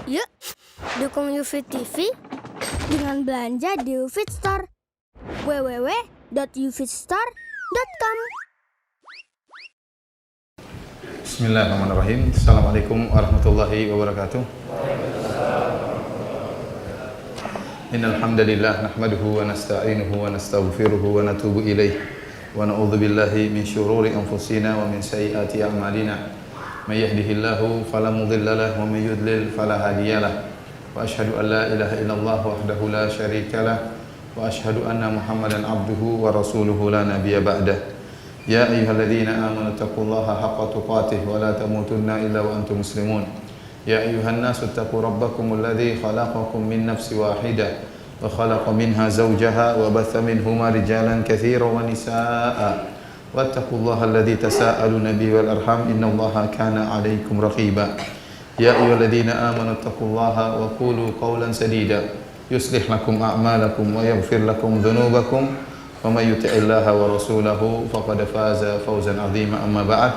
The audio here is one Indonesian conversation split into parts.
Yuk, dukung UFIT TV dengan belanja di UFIT Store. www.ufitstore.com. Bismillahirrahmanirrahim. Assalamualaikum warahmatullahi wabarakatuh. Innal hamdalillah nahmaduhu wa nasta'inuhu wa nastaghfiruhu wa natubu ilaih wa na'udzu billahi min syururi anfusina wa min sayyiati a'malina. May yahdihillahu fala mudilla lahu wa may yudlil fala hadiyalah. Wa asyhadu an la ilaha illallah wahdahu la syarikalah wa asyhadu anna Muhammadan abduhu wa rasuluhu la nabiyya ba'dah. Ya ayyuhalladzina amanu taqullaha haqqa tuqatih wa la tamutunna illa wa antum muslimun. Ya ayyuhan nasu taqu rabbakumul ladzi khalaqakum min nafsin wahidah wa khalaqa minha zawjaha wa batha minhuma rijalan katsiran wa nisaa'a. Wattaqullaha alladzi tasaaluna bihi wal arham innallaha kana 'alaikum raqiba. Ya ayyuhalladzina amanu taqullaha wa qulu qawlan sadida yuslih lakum a'malakum wa yaghfir lakum dhunubakum. وَمَن يُطِعِ اللَّهَ وَرَسُولَهُ فَقَدْ فَازَ فَوْزًا عَظِيمًا. أَمَّا بَعْدُ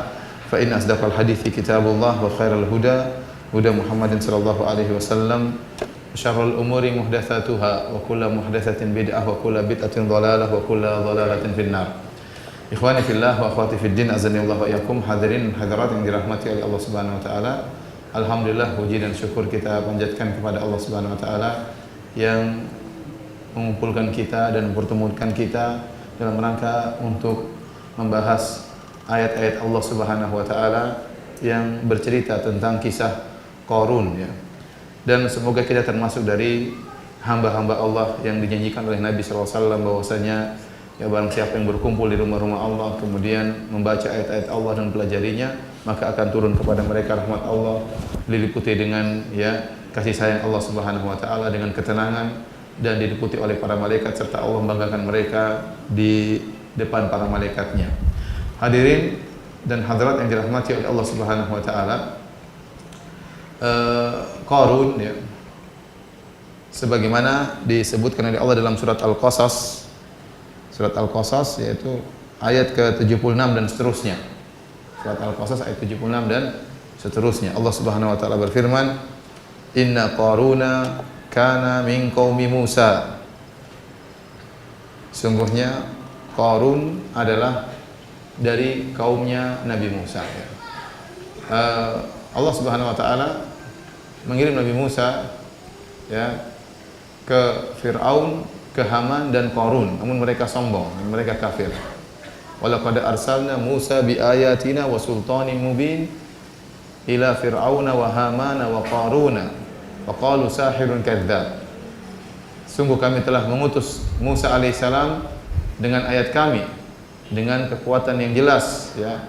فَإِنَّ أَصْدَقَ الْحَدِيثِ كِتَابُ اللَّهِ وَخَيْرَ الْهُدَى هُدَى مُحَمَّدٍ صلى الله عليه وسلم وشر الأمور محدثاتها وكل محدثة بدعة وكل بدعة ضلالة وكل ضلالة في النار. Ikhwani fillah wa akhwati fid din, azani Allah wa iyyakum. Hadirin hadirat yang dirahmati oleh Allah Subhanahu wa taala. Alhamdulillah, puji dan syukur kita panjatkan kepada Allah Subhanahu wa taala yang mengumpulkan kita dan mempertemukan kita dalam rangka untuk membahas ayat-ayat Allah Subhanahu wa taala yang bercerita tentang kisah Qarun, ya. Dan semoga kita termasuk dari hamba-hamba Allah yang dijanjikan oleh Nabi sallallahu alaihi wasallam bahwasanya ya barang siapa yang berkumpul di rumah-rumah Allah kemudian membaca ayat-ayat Allah dan pelajarinya, maka akan turun kepada mereka rahmat Allah diliputi dengan ya kasih sayang Allah Subhanahu wa taala dengan ketenangan dan diliputi oleh para malaikat serta Allah membanggakan mereka di depan para malaikatnya. Hadirin dan hadirat yang dirahmati oleh Allah Subhanahu wa taala, Qarun, ya, sebagaimana disebutkan oleh Allah dalam surat Al-Qasas, yaitu ayat ke-76 dan seterusnya. Surat Al-Qasas ayat 76 dan seterusnya. Allah Subhanahu wa taala berfirman, "Inna Qaruna kana min qaumi Musa." Sungguhnya Qarun adalah dari kaumnya Nabi Musa, ya. Allah Subhanahu wa taala mengirim Nabi Musa, ya, ke Fir'aun, ke Haman dan Qarun, namun mereka sombong, mereka kafir. Walaqad arsalna Musa biayatina wa sultanin mubin ila Fir'auna wa Hamana wa Qaruna faqalu sahirun kadzdzab. Sungguh kami telah mengutus Musa alaihissalam dengan ayat kami, dengan kekuatan yang jelas, ya,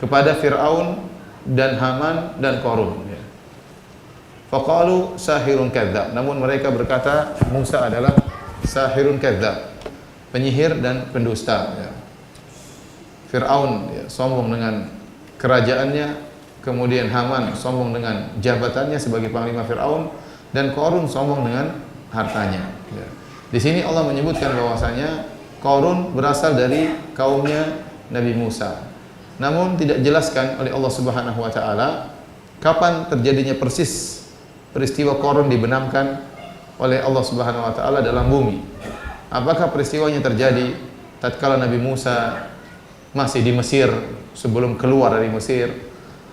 kepada Fir'aun dan Haman dan Qarun, ya. Faqalu sahirun kadzdzab. Namun mereka berkata Musa adalah sahirun kadzdzab, penyihir dan pendusta, ya. Fir'aun, ya, sombong dengan kerajaannya, kemudian Haman sombong dengan jabatannya sebagai panglima Fir'aun, dan Qarun sombong dengan hartanya, ya. Di sini Allah menyebutkan bahwasanya Qarun berasal dari kaumnya Nabi Musa. Namun tidak dijelaskan oleh Allah Subhanahu wa taala kapan terjadinya persis peristiwa Qarun dibenamkan oleh Allah Subhanahu wa taala dalam bumi. Apakah peristiwanya terjadi tatkala Nabi Musa masih di Mesir, sebelum keluar dari Mesir,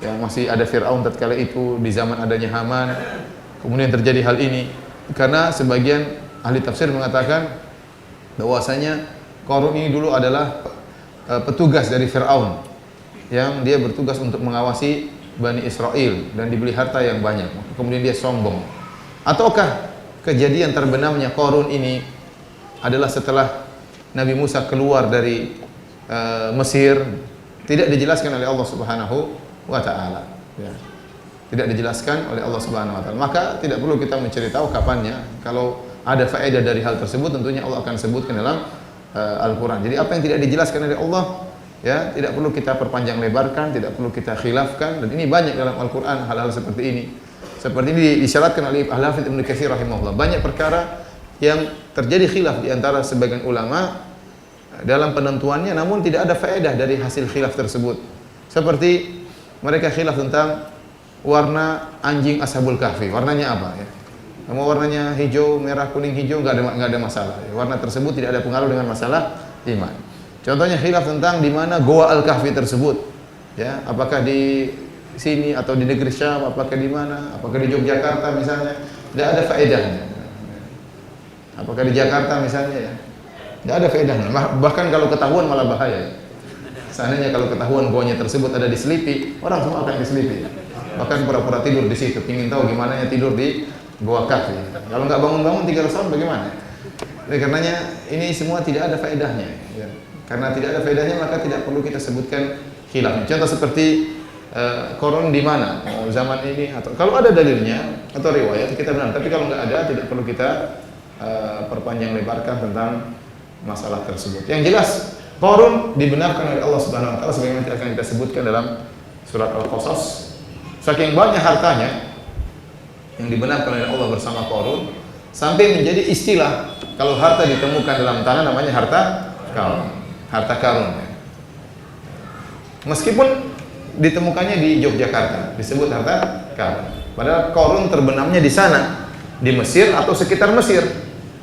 ya, masih ada Fir'aun tatkala itu, di zaman adanya Haman, kemudian terjadi hal ini? Karena sebagian ahli tafsir mengatakan bahwasanya Qarun ini dulu adalah petugas dari Fir'aun yang dia bertugas untuk mengawasi Bani Israel dan diberi harta yang banyak, kemudian dia sombong. Ataukah kejadian terbenamnya Qarun ini adalah setelah Nabi Musa keluar dari Mesir? Tidak dijelaskan oleh Allah Subhanahu wa ta'ala, ya. Tidak dijelaskan oleh Allah Subhanahu wa ta'ala. Maka tidak perlu kita mencari tahu kapannya. Kalau ada faedah dari hal tersebut, tentunya Allah akan sebutkan dalam Al-Quran. Jadi apa yang tidak dijelaskan oleh Allah, ya, tidak perlu kita perpanjang lebarkan, tidak perlu kita khilafkan. Dan ini banyak dalam Al-Quran hal-hal seperti ini. Seperti ini disyaratkan oleh Al-Hafidz Ibnu Katsir rahimahullah. Banyak perkara yang terjadi khilaf di antara sebagian ulama dalam penentuannya, namun tidak ada faedah dari hasil khilaf tersebut. Seperti mereka khilaf tentang warna anjing Ashabul Kahfi. Warnanya apa ya? Mau warnanya hijau, merah, kuning, hijau nggak ada masalah. Warna tersebut tidak ada pengaruh dengan masalah iman. Contohnya khilaf tentang di mana Goa Al-Kahfi tersebut. Ya, apakah di sini atau di negeri Syam, apakah di mana? Apakah di Yogyakarta misalnya? Tidak ada faedahnya. Apakah di Jakarta misalnya ya? Tidak ada faedahnya. Bahkan kalau ketahuan malah bahaya. Seandainya kalau ketahuan goanya tersebut ada di Selipi, orang semua akan ke Selipi. Bahkan pura-pura tidur di situ, ingin tahu gimana ya tidur di Goa Kahfi. Kalau nggak bangun-bangun 3 tahun bagaimana? Oleh karenanya ini semua tidak ada faedahnya. Ya. Karena tidak ada faedahnya maka tidak perlu kita sebutkan khilaf. Contoh seperti koron di mana? Zaman ini atau kalau ada dalilnya atau riwayat kita benar. Tapi kalau nggak ada tidak perlu kita perpanjang lebarkan tentang masalah tersebut. Yang jelas Qarun dibenarkan oleh Allah Subhanahu wa taala sebagaimana akan kita sebutkan dalam surat Al-Qasas. Saking banyak hartanya yang dibenarkan oleh Allah bersama Qarun sampai menjadi istilah kalau harta ditemukan dalam tanah namanya harta karun. Harta karun. Meskipun ditemukannya di Yogyakarta disebut harta karun. Padahal Qarun terbenamnya di sana, di Mesir atau sekitar Mesir.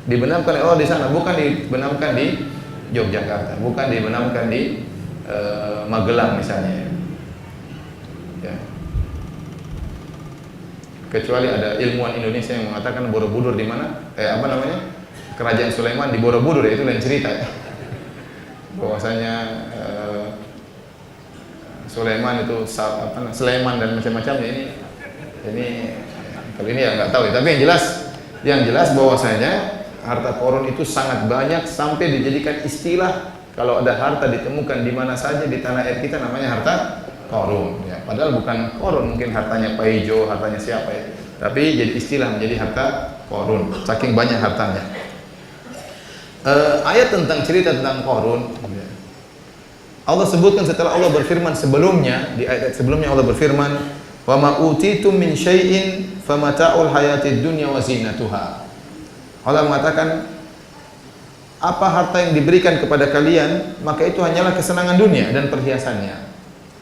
Dibenamkan oleh Allah di sana, bukan dibenamkan di Yogyakarta, bukan dibenamkan di Magelang misalnya. Ya. Kecuali ada ilmuwan Indonesia yang mengatakan Borobudur di mana? Apa namanya? Kerajaan Sulaiman di Borobudur, ya, itu lain cerita ya. Bahwasanya Sulaiman itu Sulaiman dan macam-macamnya ini kalau ini ya nggak tahu ya. Tapi yang jelas bahwasanya harta Qarun itu sangat banyak sampai dijadikan istilah kalau ada harta ditemukan di mana saja di tanah air kita namanya harta Qarun. Ya, padahal bukan Qarun, mungkin hartanya Pak Ijo, hartanya siapa ya. Tapi jadi istilah menjadi harta Qarun. Saking banyak hartanya. Ayat tentang cerita tentang Qarun. Allah sebutkan setelah Allah berfirman sebelumnya di ayat sebelumnya Allah berfirman, "Wa ma utitum min syai'in famata'ul hayatid dunya wa zinatuha." Allah mengatakan apa harta yang diberikan kepada kalian maka itu hanyalah kesenangan dunia dan perhiasannya.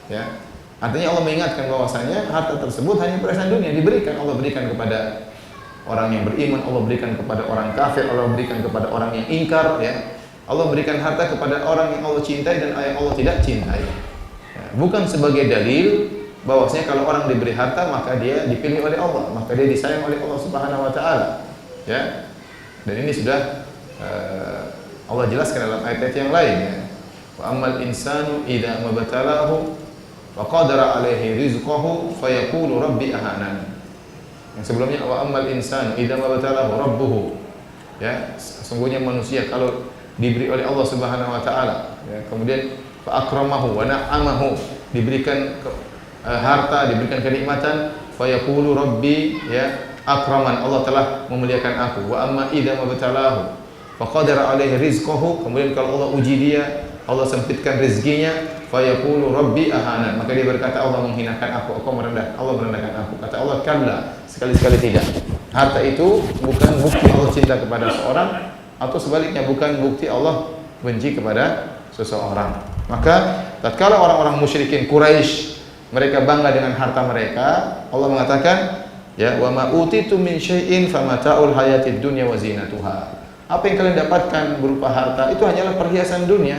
Ya. Artinya Allah mengingatkan bahwasanya harta tersebut hanya perhiasan dunia diberikan. Allah berikan kepada orang yang beriman, Allah berikan kepada orang kafir, Allah berikan kepada orang yang ingkar, ya. Allah berikan harta kepada orang yang Allah cintai dan yang Allah tidak cintai. Ya. Bukan sebagai dalil bahwasanya kalau orang diberi harta maka dia dipilih oleh Allah, maka dia disayang oleh Allah Subhanahu wa taala. Ya. Dan ini sudah Allah jelaskan dalam ayat-ayat yang lain, ya. Wa ammal insanu idza mabtalahu wa qadara alaihi rizqahu fayaqulu rabbi ahanan. Yang sebelumnya wa ammal insanu idza mabtalahu rabbuhu. Ya, sesungguhnya manusia kalau diberi oleh Allah Subhanahu wa taala, ya, kemudian fa akramahu wa na'amahu, diberikan harta, diberikan kenikmatan, fayaqulu rabbi, ya, akraman, Allah telah memuliakan aku. Wa amma idza mabtalahu faqadara alaihi rizqahu, kemudian kalau Allah uji dia, Allah sempitkan rezekinya, fayaqulu rabbi ahanan, maka dia berkata Allah menghinakan aku merendah, Allah merendahkan aku. Kata Allah, kalla, sekali-sekali tidak. Harta itu bukan bukti Allah cinta kepada seorang, atau sebaliknya bukan bukti Allah benci kepada seseorang. Maka tatkala orang-orang musyrikin Quraisy mereka bangga dengan harta mereka, Allah mengatakan, ya, wa ma utitu min syai'in famata'ul hayatid dunya wa zinatuha. Apa yang kalian dapatkan berupa harta itu hanyalah perhiasan dunia,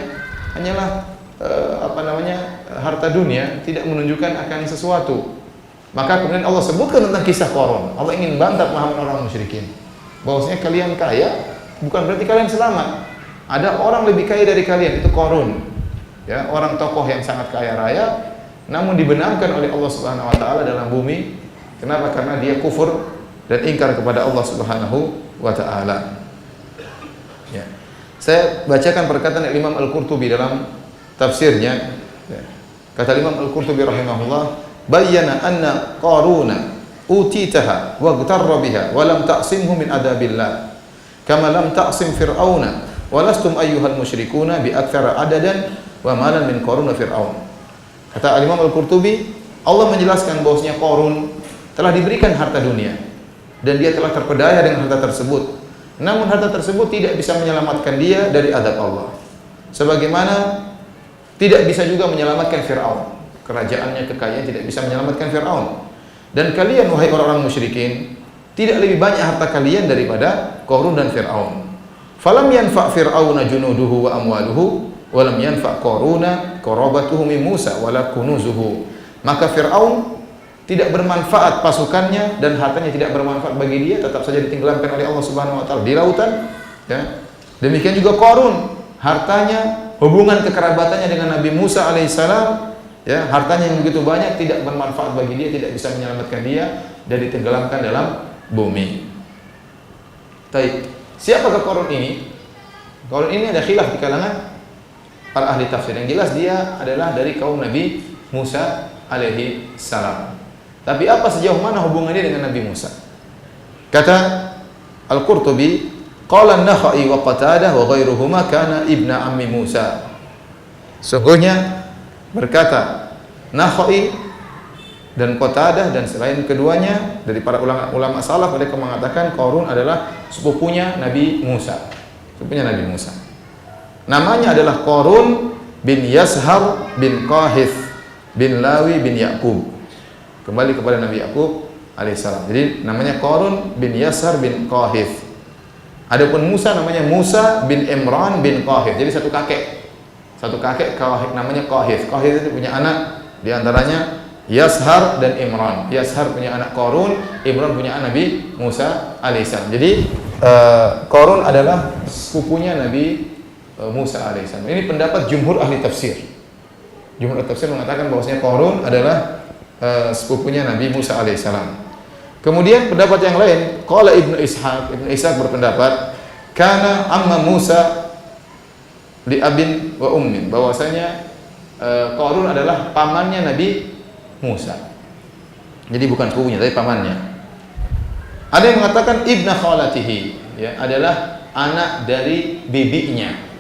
hanyalah harta dunia, tidak menunjukkan akan sesuatu. Maka kemudian Allah sebutkan tentang kisah Qarun. Allah ingin bantah pemahaman orang musyrikin bahwasanya kalian kaya bukan berarti kalian selamat. Ada orang lebih kaya dari kalian, itu Qarun. Ya, orang tokoh yang sangat kaya raya namun dibenamkan oleh Allah Subhanahu wa taala dalam bumi. Kenapa? Karena dia kufur dan ingkar kepada Allah Subhanahu wa taala. Ya. Saya bacakan perkataan Imam Al-Qurtubi dalam tafsirnya. Ya. Kata Imam Al-Qurtubi rahimahullah, bayyana anna Qaruna utitaha wa ghtarra biha wa lam ta'simhu min adabillah kama lam ta'sim fir'auna wa lastum ayyuhal musyrikuna bi aktsara adadan wa malan min Qarun wa fir'aun. Kata Imam Al-Qurtubi, Allah menjelaskan bahwasanya Qarun telah diberikan harta dunia dan dia telah terpedaya dengan harta tersebut. Namun harta tersebut tidak bisa menyelamatkan dia dari azab Allah. Sebagaimana tidak bisa juga menyelamatkan Fir'aun. Kerajaannya, kekayaan tidak bisa menyelamatkan Fir'aun. Dan kalian wahai orang-orang musyrikin, tidak lebih banyak harta kalian daripada Qarun dan Fir'aun. Falam yanfa' Fir'auna junuduhu wa amwaluhu wa lam yanfa' Qaruna qarabatuhu min Musa wala kunuzuhu. Maka Fir'aun tidak bermanfaat pasukannya dan hartanya tidak bermanfaat bagi dia, tetap saja ditenggelamkan oleh Allah Subhanahu wa taala di lautan, ya. Demikian juga Qarun, hartanya, hubungan kekerabatannya dengan Nabi Musa alaihissalam, ya, hartanya yang begitu banyak tidak bermanfaat bagi dia, tidak bisa menyelamatkan dia dari ditenggelamkan dalam bumi. Baik, siapakah Qarun ini? Qarun ini ada khilaf di kalangan para ahli tafsir. Yang jelas dia adalah dari kaum Nabi Musa alaihi salam. Tapi apa sejauh mana hubungannya dengan Nabi Musa? Kata Al-Qurtubi, qala an-Nakhai wa Qatadah wa ghairuhuma kana ibna ammi Musa. Sungguhnya berkata Nakhai dan Qatadah dan selain keduanya dari para ulama salaf, mereka mengatakan Qarun adalah sepupunya Nabi Musa. Sepupunya Nabi Musa. Namanya adalah Qarun bin Yashar bin Qahith bin Lawi bin Ya'qub. Kembali kepada Nabi Ya'qub alaihissalam. Jadi namanya Qarun bin Yashar bin Qahith. Adapun Musa namanya Musa bin Imran bin Qahith. Jadi satu kakek. Satu kakek namanya Qahith. Qahith itu punya anak, di antaranya Yashar dan Imran. Yashar punya anak Qarun, Imran punya anak Nabi Musa alaihissalam. Jadi Qarun adalah sepupunya Nabi Musa alaihissalam. Ini pendapat jumhur ahli tafsir. Jumhur ahli tafsir mengatakan bahwasanya Qarun adalah sepupunya Nabi Musa alaihissalam. Kemudian pendapat yang lain, qala Ibnu Ishaq berpendapat kana amma Musa li abin wa ummin, bahwasanya Qarun adalah pamannya Nabi Musa. Jadi bukan sepupunya tapi pamannya. Ada yang mengatakan ibna khalatihi, ya, adalah anak dari bibinya.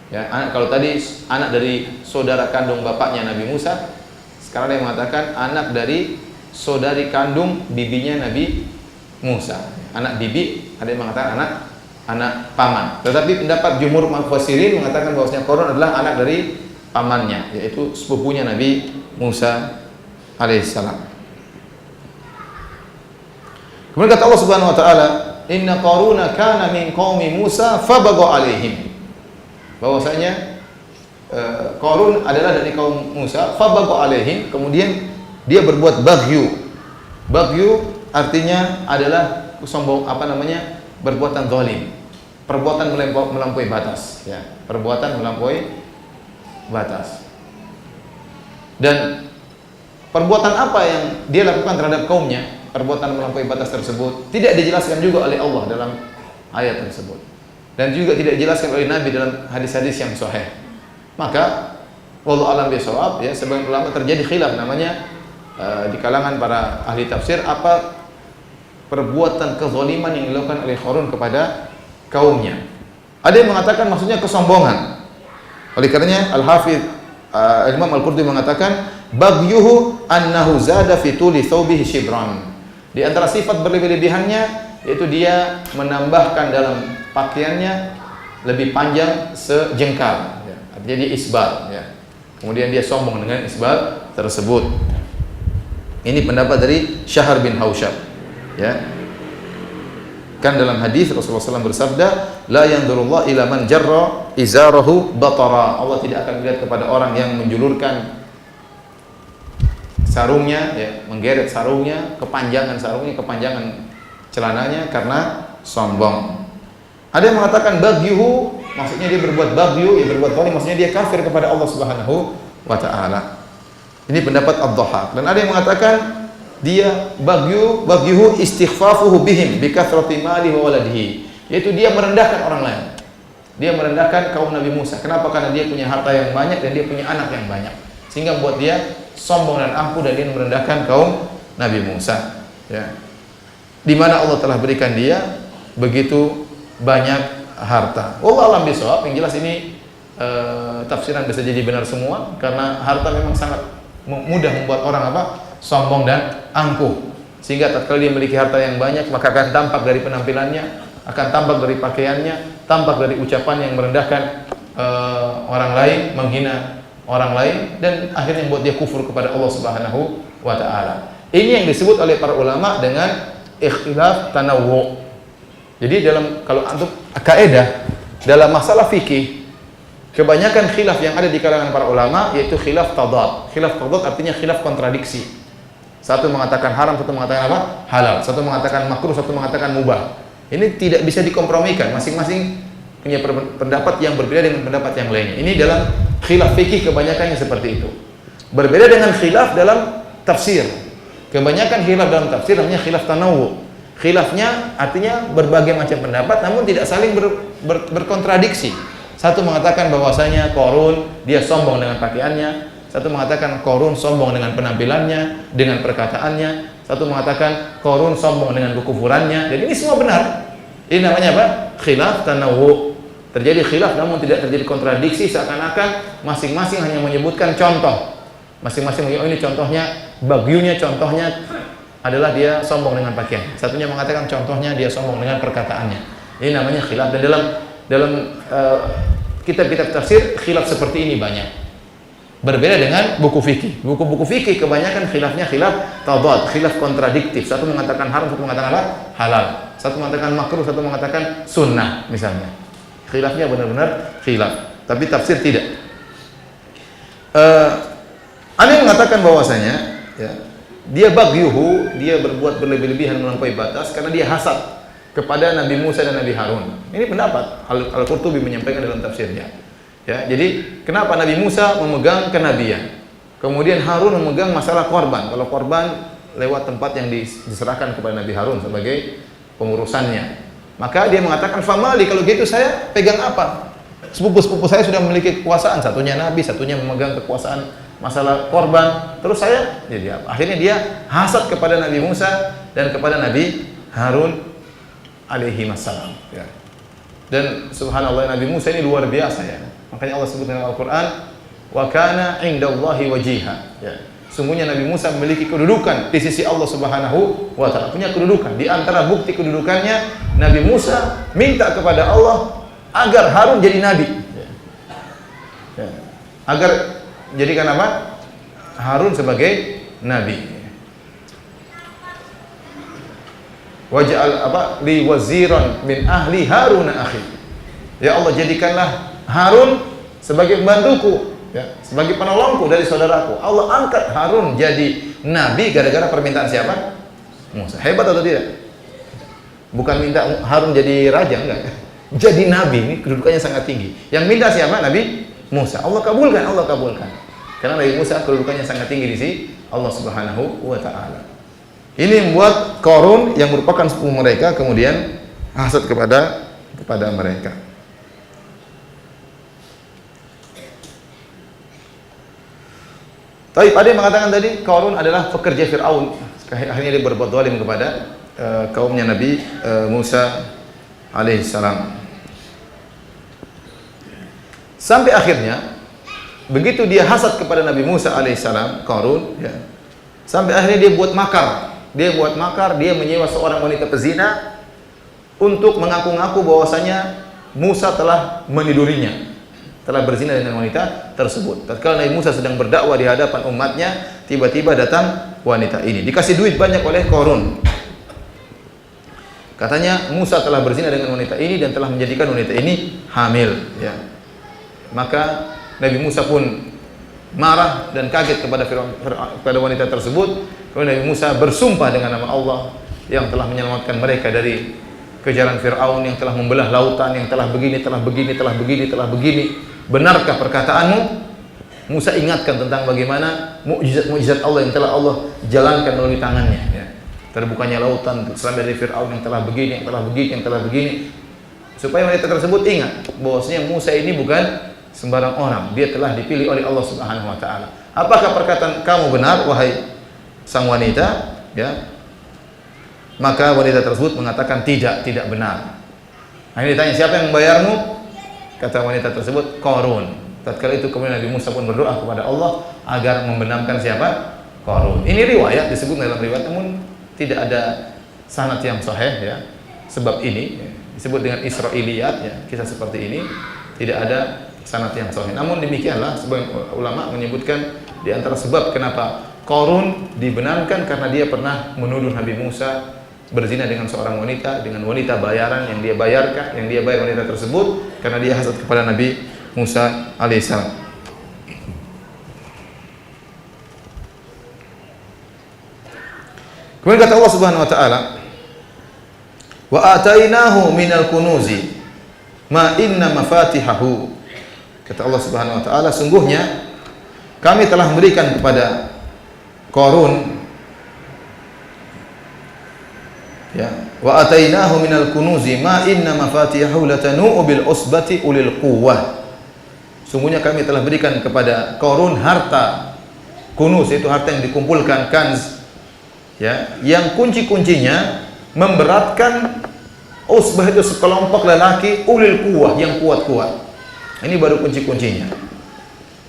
Ya, kalau tadi anak dari saudara kandung bapaknya Nabi Musa, sekarang dia mengatakan anak dari saudari kandung bibinya Nabi Musa. Anak bibi, ada yang mengatakan anak paman. Tetapi pendapat jumhur mufassirin mengatakan bahwasanya Qarun adalah anak dari pamannya, yaitu sepupunya Nabi Musa alaihissalam. Kemudian kata Allah Subhanahu wa taala, "Inna Qaruna kana min qaumi Musa fabagha alaihim." Bahwasanya Qarun adalah dari kaum Musa, fabagha alaihim, kemudian dia berbuat baghyu. Baghyu artinya adalah sombong, perbuatan zalim. Perbuatan melampaui batas, ya. Perbuatan melampaui batas. Dan perbuatan apa yang dia lakukan terhadap kaumnya, perbuatan melampaui batas tersebut tidak dijelaskan juga oleh Allah dalam ayat tersebut. Dan juga tidak dijelaskan oleh Nabi dalam hadis-hadis yang sahih. Maka wallahu a'lam bishawab, ya, sebagian ulama terjadi khilaf namanya di kalangan para ahli tafsir, apa perbuatan kezaliman yang dilakukan oleh Qarun kepada kaumnya. Ada yang mengatakan maksudnya kesombongan. Oleh karenanya Al-Hafidz Imam Al-Qurtubi mengatakan bagyuhu annahu zada fi tuli thawbihi shibran. Di antara sifat berlebih-lebihannya yaitu dia menambahkan dalam pakaiannya lebih panjang sejengkal, ya. Artinya dia isbal, ya. Kemudian dia sombong dengan isbal tersebut. Ini pendapat dari Syahar bin Hausyab, ya. Kan dalam hadis Rasulullah SAW bersabda, la yanzurullah ila man jarra izarahu batara. Allah tidak akan melihat kepada orang yang menjulurkan sarungnya, ya, menggeret sarungnya, kepanjangan celananya karena sombong. Ada yang mengatakan bagyuhu, maksudnya dia berbuat bagyu, ya, berbuat zalim, maksudnya dia kafir kepada Allah Subhanahu wa taala. Ini pendapat Ad-Dhahhak. Dan ada yang mengatakan dia bagyuhu istighfafuhu bihim bi kathrati malihi wa waladihi, yaitu dia merendahkan orang lain. Dia merendahkan kaum Nabi Musa. Kenapa? Karena dia punya harta yang banyak dan dia punya anak yang banyak. Sehingga membuat dia sombong dan angkuh dan dia merendahkan kaum Nabi Musa, ya. Di mana Allah telah berikan dia begitu banyak harta. Wallahu a'lam bishawab. Yang jelas ini tafsiran bisa jadi benar semua karena harta memang sangat mudah membuat orang sombong dan angkuh. Sehingga tatkala dia memiliki harta yang banyak, maka akan tampak dari penampilannya, akan tampak dari pakaiannya, tampak dari ucapan yang merendahkan orang lain, menghina orang lain, dan akhirnya membuat dia kufur kepada Allah Subhanahu wa taala. Ini yang disebut oleh para ulama dengan ikhtilaf tanawwu. Jadi kalau untuk kaidah dalam masalah fikih, kebanyakan khilaf yang ada di kalangan para ulama yaitu khilaf tadad. Khilaf tadad artinya khilaf kontradiksi. Satu mengatakan haram, satu mengatakan apa? Halal. Satu mengatakan makruh, satu mengatakan mubah. Ini tidak bisa dikompromikan. Masing-masing punya pendapat yang berbeda dengan pendapat yang lainnya. Ini dalam khilaf fikih kebanyakannya seperti itu. Berbeda dengan khilaf dalam tafsir. Kebanyakan khilaf dalam tafsir namanya khilaf tanawwu. Khilafnya artinya berbagai macam pendapat namun tidak saling berkontradiksi. Satu mengatakan bahwasanya Qarun dia sombong dengan pakaiannya, satu mengatakan Qarun sombong dengan penampilannya, dengan perkataannya, satu mengatakan Qarun sombong dengan kekufurannya. Dan ini semua benar. Ini namanya apa? Khilaf tanawwu. Terjadi khilaf namun tidak terjadi kontradiksi, seakan-akan masing-masing hanya menyebutkan contoh. Masing-masing oh ini contohnya, bagyunya contohnya adalah dia sombong dengan pakaian. Satunya mengatakan contohnya dia sombong dengan perkataannya. Ini namanya khilaf. Dan dalam kitab-kitab tafsir khilaf seperti ini banyak. Berbeda dengan buku fikih. Buku-buku fikih kebanyakan khilafnya khilaf tadad, khilaf kontradiktif. Satu mengatakan haram, satu mengatakan apa? Halal. Satu mengatakan makruh, satu mengatakan sunnah misalnya. Khilafnya benar-benar khilaf. Tapi tafsir tidak. Ada yang mengatakan bahwasanya ya, dia bagyuhu, dia berbuat berlebih-lebihan melampaui batas karena dia hasad kepada Nabi Musa dan Nabi Harun. Ini pendapat Al-Qurtubi menyampaikan dalam tafsirnya. Ya, jadi kenapa Nabi Musa memegang kenabian, kemudian Harun memegang masalah korban. Kalau korban lewat tempat yang diserahkan kepada Nabi Harun sebagai pengurusannya, maka dia mengatakan famali, kalau gitu saya pegang apa? Sepupu-sepupu saya sudah memiliki kekuasaan, satunya Nabi, satunya memegang kekuasaan masalah korban, terus saya jadi apa? Akhirnya dia hasad kepada Nabi Musa dan kepada Nabi Harun alaihi wassalam ya. Dan subhanallah Nabi Musa ini luar biasa ya. Makanya Allah sebut dalam Al-Qur'an wa kana 'indallahi wajiha ya. Sungguhnya Nabi Musa memiliki kedudukan di sisi Allah Subhanahu wa taala. Punya kedudukan. Di antara bukti kedudukannya, Nabi Musa minta kepada Allah agar Harun jadi nabi. Ya. Agar jadikan apa? Harun sebagai nabi. Waj'al apa? Li waziran min ahli Harun akhi. Ya Allah, jadikanlah Harun sebagai pembantuku, ya, sebagai penolongku dari saudaraku. Allah angkat Harun jadi nabi gara-gara permintaan siapa? Musa. Hebat atau tidak? Bukan minta Harun jadi raja, enggak. Jadi nabi, ini kedudukannya sangat tinggi. Yang minta siapa? Nabi Musa. Allah kabulkan, Allah kabulkan. Karena Nabi Musa kedudukannya sangat tinggi di sisi Allah Subhanahu wa taala. Ini membuat Qarun yang merupakan sepupu mereka kemudian hasad kepada mereka. Tapi ada yang mengatakan tadi Qarun adalah pekerja Fir'aun. Akhirnya dia berbuat zalim kepada kaumnya Nabi Musa alaihissalam. Sampai akhirnya begitu dia hasad kepada Nabi Musa alaihissalam, Qarun ya, sampai akhirnya dia buat makar. Dia menyewa seorang wanita pezina untuk mengaku-ngaku bahwasanya Musa telah menidurinya, telah berzina dengan wanita tersebut. Tatkala Nabi Musa sedang berdakwah di hadapan umatnya, tiba-tiba datang wanita ini. Dikasih duit banyak oleh Qarun. Katanya Musa telah berzina dengan wanita ini dan telah menjadikan wanita ini hamil. Ya. Maka Nabi Musa pun marah dan kaget kepada wanita tersebut. Kemudian Nabi Musa bersumpah dengan nama Allah yang telah menyelamatkan mereka dari kejaran Fir'aun, yang telah membelah lautan, yang telah begini. Benarkah perkataanmu? Musa ingatkan tentang bagaimana mukjizat Allah yang telah Allah jalankan melalui tangannya. Ya. Terbukanya lautan, selamat dari Fir'aun yang telah begini. Supaya wanita tersebut ingat bahwasanya Musa ini bukan sembarang orang. Dia telah dipilih oleh Allah Subhanahu wa taala. Apakah perkataan kamu benar wahai sang wanita? Ya. Maka wanita tersebut mengatakan tidak benar. Akhirnya ditanya, siapa yang membayarmu? Kata wanita tersebut, Qarun. Tatkala itu kemudian Nabi Musa pun berdoa kepada Allah agar membenamkan siapa? Qarun. Ini riwayat, disebut dalam riwayat, namun tidak ada sanad yang sahih ya. Sebab ini ya, disebut dengan Israiliyat ya, kisah seperti ini tidak ada sanad yang sahih. Namun demikianlah sebagian ulama menyebutkan di antara sebab kenapa Qarun dibenarkan karena dia pernah menuduh Nabi Musa berzina dengan seorang wanita, dengan wanita bayaran yang dia bayarkan, yang dia bayar wanita tersebut karena dia hasad kepada Nabi Musa alaihissalam. Kemudian kata Allah Subhanahu wa taala, "Wa atainahu minal kunuzi ma inna mafatihahu." Kata Allah Subhanahu wa taala, sungguhnya kami telah memberikan kepada Qarun, ya, wa atainahu minal kunuzi ma inna mafatihahu latanu bil usbati ulil quwwah. Sungguhnya kami telah berikan kepada Qarun harta kunuz, itu harta yang dikumpulkan, kanz, ya, yang kunci-kuncinya memberatkan usbah, itu sekelompok lelaki ulil quwwah, yang kuat-kuat. Ini baru kunci-kuncinya.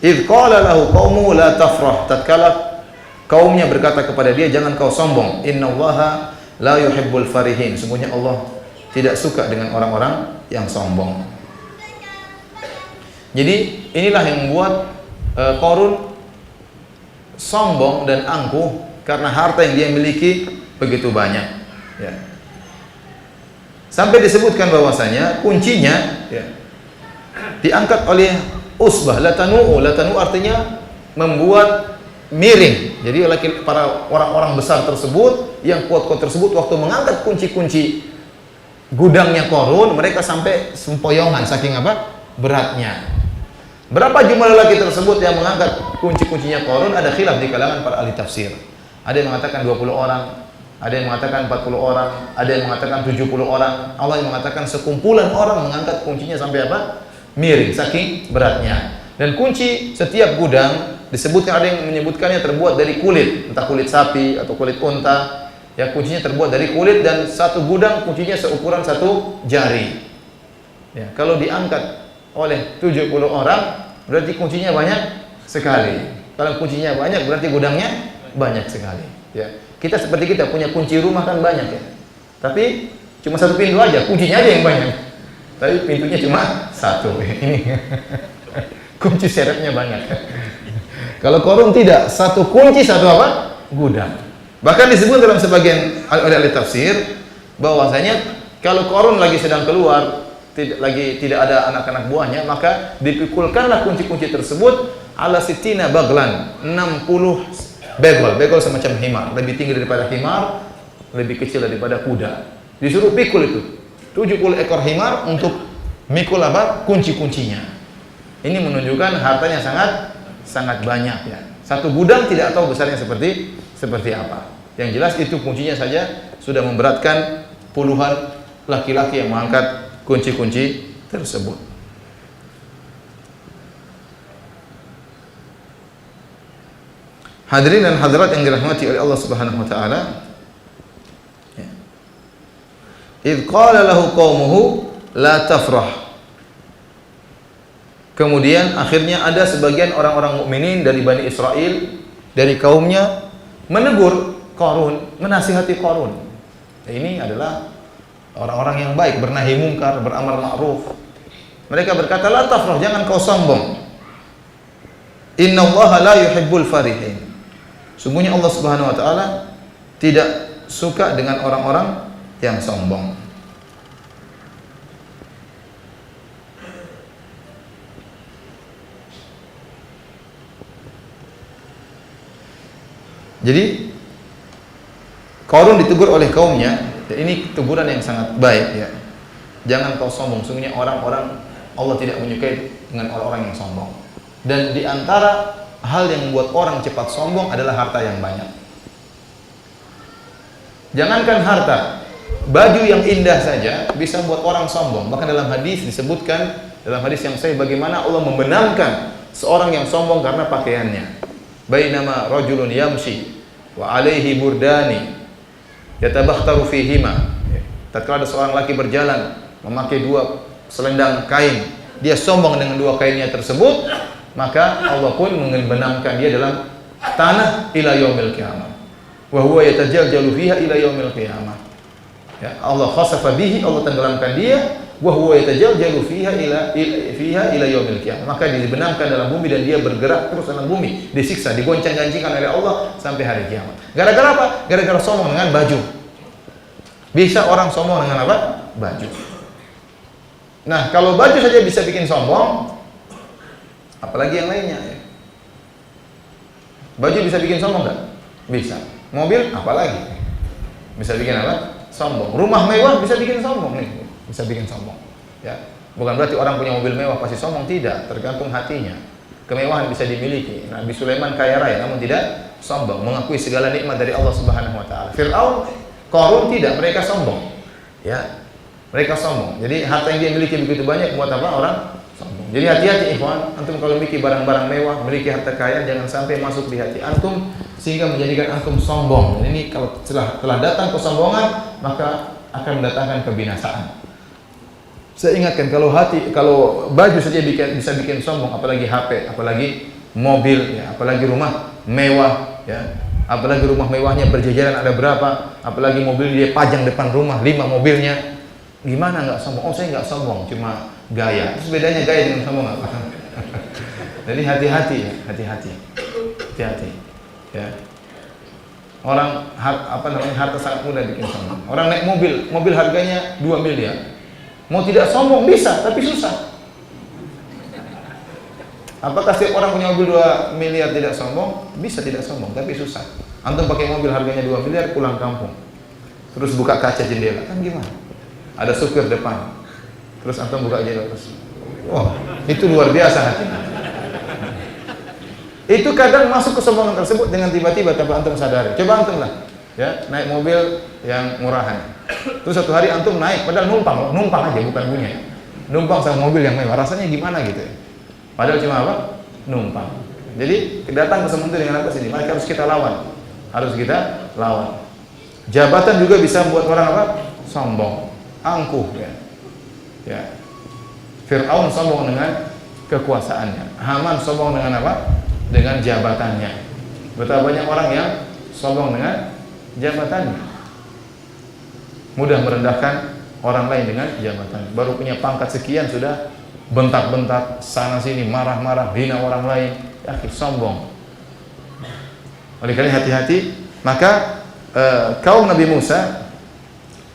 Idz qala lahu qaumu la tafrah, tatkala kaumnya berkata kepada dia, jangan kau sombong. Innallaha la yuhibbul farihin, sungguhnya Allah tidak suka dengan orang-orang yang sombong. Jadi inilah yang membuat Qarun sombong dan angkuh karena harta yang dia miliki begitu banyak, ya. Sampai disebutkan bahwasanya kuncinya, ya, diangkat oleh usbah, latanu artinya membuat miring. Jadi para orang-orang besar tersebut yang kuat-kuat tersebut waktu mengangkat kunci-kunci gudangnya Qarun, mereka sampai sempoyongan saking apa? Beratnya. Berapa jumlah lelaki tersebut yang mengangkat kunci-kuncinya Qarun? Ada khilaf di kalangan para ahli tafsir. Ada yang mengatakan 20 orang, ada yang mengatakan 40 orang, ada yang mengatakan 70 orang. Allah yang mengatakan sekumpulan orang mengangkat kuncinya sampai apa? Miring saking beratnya. Dan kunci setiap gudang disebutkan, ada yang menyebutkannya terbuat dari kulit, entah kulit sapi atau kulit unta. Ya, kuncinya terbuat dari kulit dan satu gudang kuncinya seukuran satu jari. Ya, kalau diangkat oleh 70 orang berarti kuncinya banyak sekali. Kalau kuncinya banyak berarti gudangnya banyak sekali. Ya, kita seperti kita punya kunci rumah kan banyak, ya. Tapi cuma satu pintu aja, kuncinya aja yang banyak. Tapi pintunya cuma satu. Ini kunci serepnya banyak. Kalau Qarun tidak, satu kunci satu apa? Gudang. Bahkan disebut dalam sebagian ahli tafsir bahwasanya kalau Qarun lagi sedang keluar, tidak ada anak-anak buahnya, maka dipikulkanlah kunci-kunci tersebut ala sitina baglan, 60 begol. Begol semacam himar, lebih tinggi daripada himar, lebih kecil daripada kuda. Disuruh pikul itu 70 ekor himar untuk mikul apa? Kunci-kuncinya. Ini menunjukkan hartanya sangat banyak, ya. Satu gudang tidak tahu besarnya seperti apa. Yang jelas itu kuncinya saja sudah memberatkan puluhan laki-laki yang mengangkat kunci-kunci tersebut. Hadirin dan hadirat yang dirahmati oleh Allah Subhanahu wa taala. Idz qala lahu qaumuhu la tafrah. Kemudian akhirnya ada sebagian orang-orang mukminin dari Bani Israel, dari kaumnya, menegur Qarun, menasihati Qarun. Ini adalah orang-orang yang baik, bernahi mungkar, beramar ma'ruf. Mereka berkata, la tafrah, jangan kau sombong. Innallaha la yuhibbul farihin. Sungguhnya Allah Subhanahu wa taala tidak suka dengan orang-orang yang sombong. Jadi Qarun ditegur oleh kaumnya, ini teguran yang sangat baik, ya. Jangan kau sombong, sungguhnya orang-orang Allah tidak menyukai dengan orang-orang yang sombong. Dan di antara hal yang membuat orang cepat sombong adalah harta yang banyak. Jangankan harta, baju yang indah saja bisa membuat orang sombong. Bahkan dalam hadis disebutkan, dalam hadis yang sahih, bagaimana Allah membenamkan seorang yang sombong karena pakaiannya. Bainama rajulun yamshi wa alaihi burdani yatabakhtaru fihima. Tatkala ada seorang laki berjalan memakai dua selendang kain, dia sombong dengan dua kainnya tersebut, maka Allah pun membenamkan dia dalam tanah ila yaumil qiyamah. Wa huwa yatajaljalu fiha ila yaumil qiyamah. Ya, Allah khasafa bihi, Allah tenggelamkan dia wa huwa yatajaljalu fiha ila yaumil qiyamah. Maka dibenamkan dalam bumi dan dia bergerak terus dalam bumi, disiksa, digoncang-gancingkan oleh Allah sampai hari kiamat. Gara-gara apa? Gara-gara sombong dengan baju. Bisa orang sombong dengan apa? Baju. Nah, kalau baju saja bisa bikin sombong, apalagi yang lainnya ya. Baju bisa bikin sombong nggak? Bisa. Mobil apalagi? Bisa bikin apa? Sombong. Rumah mewah bisa bikin sombong nih. Bisa bikin sombong. Ya. Bukan berarti orang punya mobil mewah pasti sombong, tidak. Tergantung hatinya. Kemewahan bisa dimiliki. Nabi Sulaiman kaya raya namun tidak sombong, mengakui segala nikmat dari Allah Subhanahu wa taala. Fir'aun, Qarun tidak, mereka sombong. Ya. Mereka sombong. Jadi harta yang dia miliki begitu banyak buat apa? Orang sombong. Jadi hati-hati ikhwan, antum kalau memiliki barang-barang mewah, memiliki harta kaya, jangan sampai masuk di hati antum sehingga menjadikan antum sombong. Dan ini kalau telah datang kesombongan, maka akan mendatangkan kebinasaan. Saya ingatkan, kalau baju saja bisa bikin sombong, apalagi HP, apalagi mobil, ya, apalagi rumah mewah, ya, apalagi rumah mewahnya berjajaran ada berapa, apalagi mobil dia pajang depan rumah 5 mobilnya, gimana nggak sombong? Oh saya nggak sombong, cuma gaya. Terus bedanya gaya dengan sombong apa? Jadi hati-hati, ya, hati-hati. Ya. Orang harta sangat mudah bikin sombong. Orang naik mobil harganya 2 miliar. Mau tidak sombong bisa, tapi susah. Apakah setiap orang punya mobil 2 miliar tidak sombong? Bisa tidak sombong, tapi susah. Antum pakai mobil harganya 2 miliar pulang kampung. Terus buka kaca jendela, kan gimana? Ada supir depan. Terus antum buka jendela terus. Wah, itu luar biasa hatinya. Itu kadang masuk kesombongan tersebut dengan tiba-tiba tanpa antum sadari. Coba antum lah, ya, naik mobil yang murahan. Terus satu hari antum naik, padahal numpang aja, bukan punya. Numpang sama mobil yang mewah, rasanya gimana gitu ya? Padahal cuma apa? Numpang. Jadi datang kesombongan itu dengan apa sini? Maka harus kita lawan. Jabatan juga bisa membuat orang apa? Sombong, angkuh, ya. Ya. Fir'aun sombong dengan kekuasaannya. Haman sombong dengan apa? Dengan jabatannya. Betapa banyak orang yang sombong dengan jabatannya. Mudah merendahkan orang lain dengan jabatan. Baru punya pangkat sekian sudah bentak-bentak sana sini, marah-marah, hina orang lain. Ya, sombong. Oleh karena hati-hati, maka kaum Nabi Musa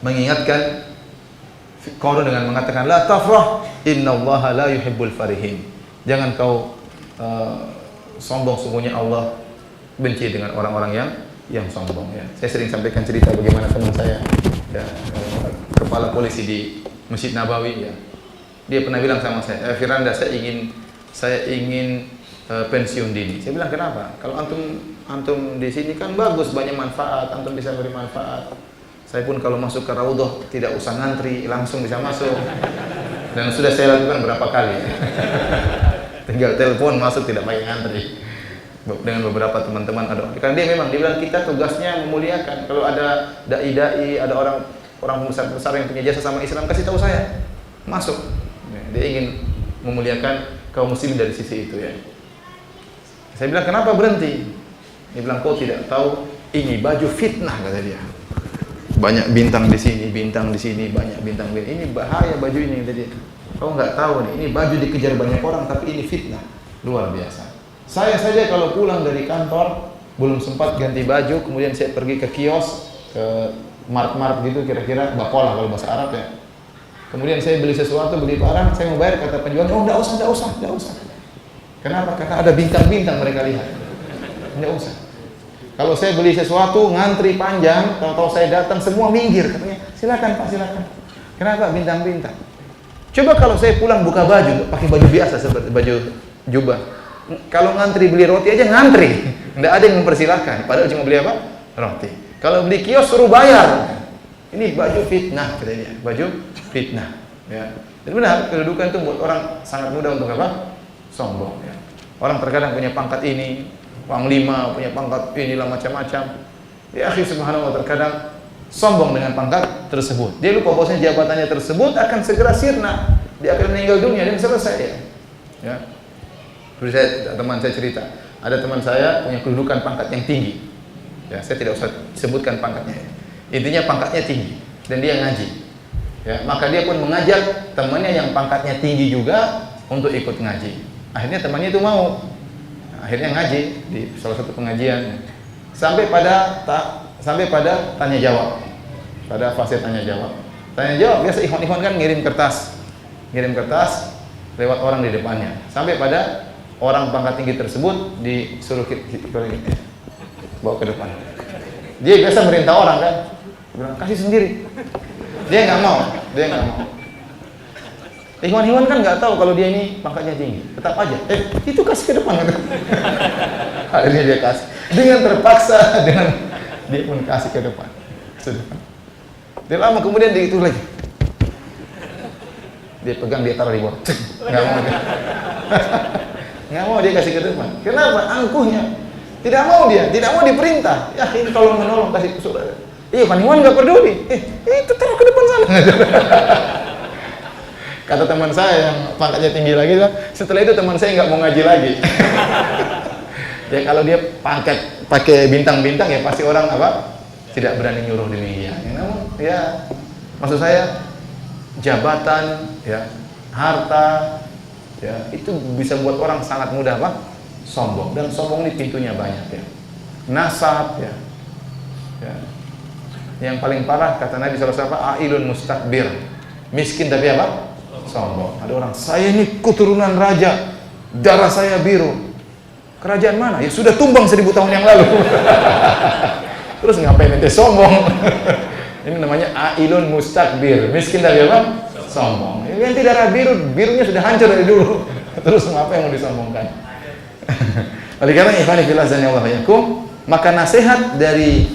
mengingatkan Qarun dengan mengatakan la tafrah innallaha la yuhibbul farihin. Jangan kau sombong, sungguhnya Allah benci dengan orang-orang yang sombong, ya. Saya sering sampaikan cerita bagaimana teman saya, ya, kepala polisi di Masjid Nabawi, ya. Dia pernah bilang sama saya, Firanda, saya ingin pensiun dini. Saya bilang, kenapa? Kalau antum di sini kan bagus, banyak manfaat, antum bisa beri manfaat. Saya pun kalau masuk ke raudhah tidak usah ngantri, langsung bisa masuk. Dan sudah saya lakukan berapa kali. Tinggal telepon masuk, tidak pakai ngantri. Dengan beberapa teman-teman ada. Karena dia bilang kita tugasnya memuliakan. Kalau ada dai-dai, ada orang besar-besar yang punya jasa sama Islam, kasih tahu saya. Masuk. Dia ingin memuliakan kaum muslim dari sisi itu, ya. Saya bilang, kenapa berhenti? Dia bilang, kau tidak tahu ini baju fitnah, kata dia. Banyak bintang di sini, banyak bintang. Ini bahaya baju ini, kata dia. Kau nggak tahu nih, ini baju dikejar banyak orang, tapi ini fitnah. Luar biasa. Saya saja kalau pulang dari kantor, belum sempat ganti baju, kemudian saya pergi ke kios, ke mart gitu, kira-kira bakola kalau bahasa Arab, ya. Kemudian saya beli sesuatu, beli barang, saya mau bayar, kata penjual, oh nggak usah. Kenapa? Karena ada bintang-bintang mereka lihat. Nggak usah. Kalau saya beli sesuatu, ngantri panjang, tahu-tahu saya datang, semua minggir, katanya, silakan Pak, silakan. Kenapa? Bintang-bintang. Coba kalau saya pulang buka baju, pakai baju biasa seperti baju jubah. Kalau ngantri beli roti aja ngantri, nggak ada yang mempersilahkan. Padahal cuma beli apa? Roti. Kalau beli kios suruh bayar. Ini baju fitnah, katanya. Baju fitnah. Ya. Dan benar, kedudukan itu buat orang sangat mudah untuk apa? Sombong. Ya. Orang terkadang punya pangkat ini, panglima, punya pangkat inilah macam-macam. Ya, akhi subhanallah, terkadang sombong dengan pangkat tersebut. Dia lupa bahwasanya jabatannya tersebut akan segera sirna. Dia akan meninggal dunia dan selesai, ya. Ya. Teman saya cerita, ada teman saya punya kedudukan pangkat yang tinggi. Ya, saya tidak usah sebutkan pangkatnya. Intinya pangkatnya tinggi dan dia ngaji. Ya, maka dia pun mengajak temannya yang pangkatnya tinggi juga untuk ikut ngaji. Akhirnya temannya itu mau. Akhirnya ngaji di salah satu pengajian. Sampai pada tanya jawab. Pada fase tanya jawab. Tanya jawab biasa ikhwan-ikhwan kan ngirim kertas lewat orang di depannya. Sampai pada orang pangkat tinggi tersebut disuruh bawa ke depan. Dia biasa merintah orang kan, bilang kasih sendiri. Dia nggak mau. Ikhwan-ikhwan kan nggak tahu kalau dia ini pangkatnya tinggi, tetap aja. Itu kasih ke depan. Akhirnya dia kasih. Dengan terpaksa, dia pun kasih ke depan. Dia lama kemudian dia itu lagi. Dia pegang, dia taruh di bawah. Nggak mau dia. Nggak mau dia kasih ke depan. Kenapa? Angkuhnya. Tidak mau dia, tidak mau diperintah. Ya ini tolong menolong kasih ke saudara. Iya, Ikhwan nggak peduli. Itu taruh ke depan sana. Kata teman saya yang pangkatnya tinggi lagi, setelah itu teman saya nggak mau ngaji lagi. Ya kalau dia pangkat pakai bintang-bintang ya pasti orang tidak berani nyuruh demikian. Namun ya maksud saya jabatan, ya harta, ya itu bisa buat orang sangat mudah sombong, dan sombong ini pintunya banyak ya. Nasab ya. Yang paling parah kata Nabi SAW, ailun mustakbir, miskin tapi sombong. Ada orang, saya ini keturunan raja, darah saya biru. Kerajaan mana? Ya sudah tumbang 1000 tahun yang lalu. Terus ngapain ente sombong? Ini namanya ailun mustakbir, miskin tapi sombong. Yang darah biru, birunya sudah hancur dari dulu. Terus apa yang mau disombongkan? Oleh karena ikhwani fillah Allah yakum, maka nasihat dari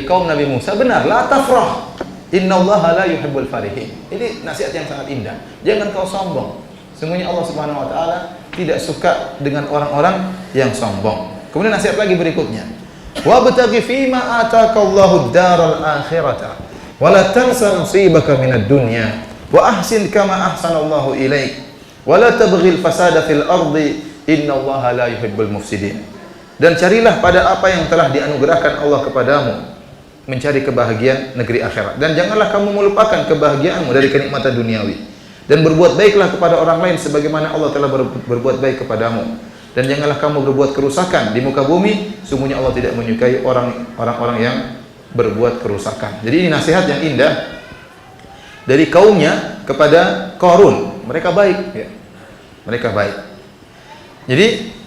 kaum Nabi Musa benar, la tafrah, innallaha la yuhibbul farihin. Ini nasihat yang sangat indah. Jangan kau sombong. Sesungguhnya Allah Subhanahu wa taala tidak suka dengan orang-orang yang sombong. Kemudian nasihat lagi berikutnya, wabtaghi fima ataakallahu ad-daral akhirata wa la tansa nasibaka minad dunya wa ahsin kama ahsanallahu ilaik wa la tabghil fasada fil ardi innallaha la yuhibbul mufsidin. Dan carilah pada apa yang telah dianugerahkan Allah kepadamu, mencari kebahagiaan negeri akhirat, dan janganlah kamu melupakan kebahagiaanmu dari kenikmatan duniawi, dan berbuat baiklah kepada orang lain sebagaimana Allah telah berbuat baik kepadamu, dan janganlah kamu berbuat kerusakan di muka bumi, sungguhnya Allah tidak menyukai orang-orang yang berbuat kerusakan. Jadi ini nasihat yang indah dari kaumnya kepada Qarun. Mereka baik ya. Mereka baik. Jadi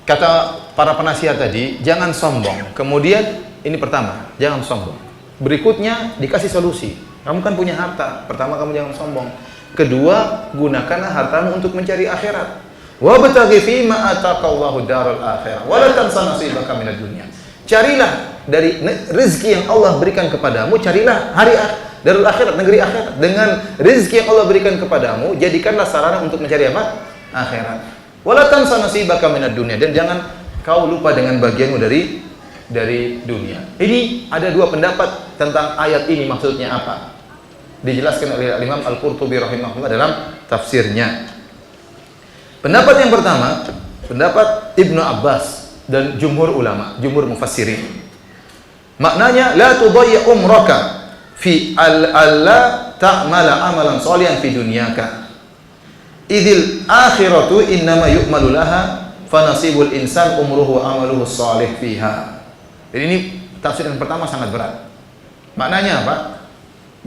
kata para penasihat tadi, jangan sombong. Kemudian ini pertama, jangan sombong. Berikutnya dikasih solusi. Kamu kan punya harta. Pertama, kamu jangan sombong. Kedua, gunakanlah hartamu untuk mencari akhirat. Wabtaghi fima ataqallahu daral akhirah wa la tansa nasibaka minad dunya. Carilah dari rezeki yang Allah berikan kepadamu, carilah darul akhirat, negeri akhirat. Dengan rezeki yang Allah berikan kepadamu, jadikanlah sarana untuk mencari apa? Akhirat. Wa la tansa nasibaka minad dunya, dan jangan kau lupa dengan bagianmu dari dunia. Ini ada dua pendapat tentang ayat ini, maksudnya apa? Dijelaskan oleh Imam Al-Qurtubi rahimahullah dalam tafsirnya. Pendapat yang pertama, pendapat Ibnu Abbas dan jumhur ulama, jumhur mufassirin. Maknanya la tudayyi umraka fi alla ta'mala amalan shalihan fi dunyaka. Idzil akhiratu innama yu'malu laha fa nasibul insan umruhu wa amaluhu shalih fiha. Jadi ini tafsir yang pertama sangat berat. Maknanya apa?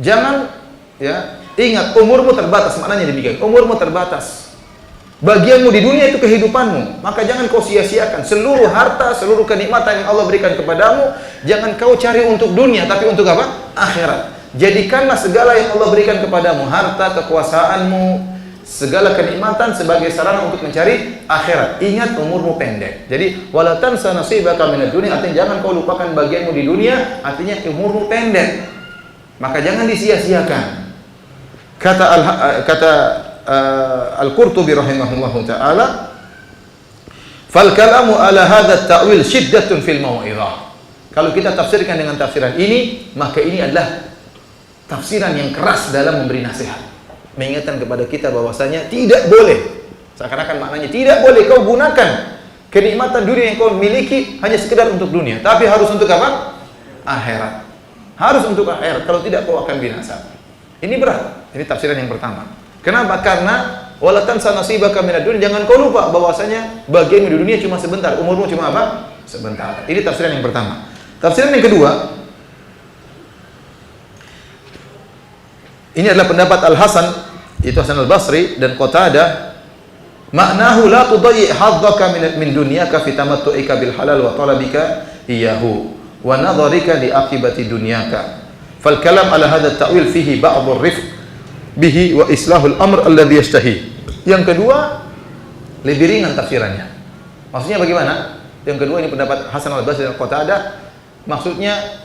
Jangan ya, ingat umurmu terbatas, maknanya demikian. Umurmu terbatas. Bagianmu di dunia itu kehidupanmu, maka jangan kau sia-siakan seluruh harta, seluruh kenikmatan yang Allah berikan kepadamu. Jangan kau cari untuk dunia, tapi untuk apa? Akhirat. Jadikanlah segala yang Allah berikan kepadamu, harta, kekuasaanmu, segala kenikmatan sebagai sarana untuk mencari akhirat. Ingat umurmu pendek. Jadi wala tansa nasibaka minad dunya, artinya jangan kau lupakan bagianmu di dunia, artinya umurmu pendek. Maka jangan disia-siakan. Kata Al-Qurtubi rahimahullahu ta'ala, fal kalamu ala hadha ta'wil syiddatun fil mau'izah. Kalau kita tafsirkan dengan tafsiran ini, maka ini adalah tafsiran yang keras dalam memberi nasihat, mengingatkan kepada kita bahwasanya tidak boleh, seakan-akan maknanya tidak boleh kau gunakan kenikmatan dunia yang kau miliki hanya sekedar untuk dunia, tapi harus untuk apa? Akhirat. Harus untuk akhirat, kalau tidak kau akan binasa. Ini berat. Ini tafsiran yang pertama. Kenapa? Karena wala tansa nasibaka minad dunya, jangan kau lupa bahwasanya bagian di dunia cuma sebentar, umurmu cuma apa? Sebentar. Ini tafsiran yang pertama. Tafsiran yang kedua, ini adalah pendapat Al-Hasan, itu Hasan Al-Basri dan Qatadah. Maknahu la tudayyi haddaka min dunyaka fi tamattu'ika bil halal wa talabika iyyahu wa nadharika li aqibati dunyaka. Fal kalam ala hadha at-ta'wil fihi ba'd ar-rifq bihi wa islahul amr alladhi yashtahi. Yang kedua, lebih ringan tafsirannya. Maksudnya bagaimana? Yang kedua, ini pendapat Hasan Al-Basri dan Qatadah. Maksudnya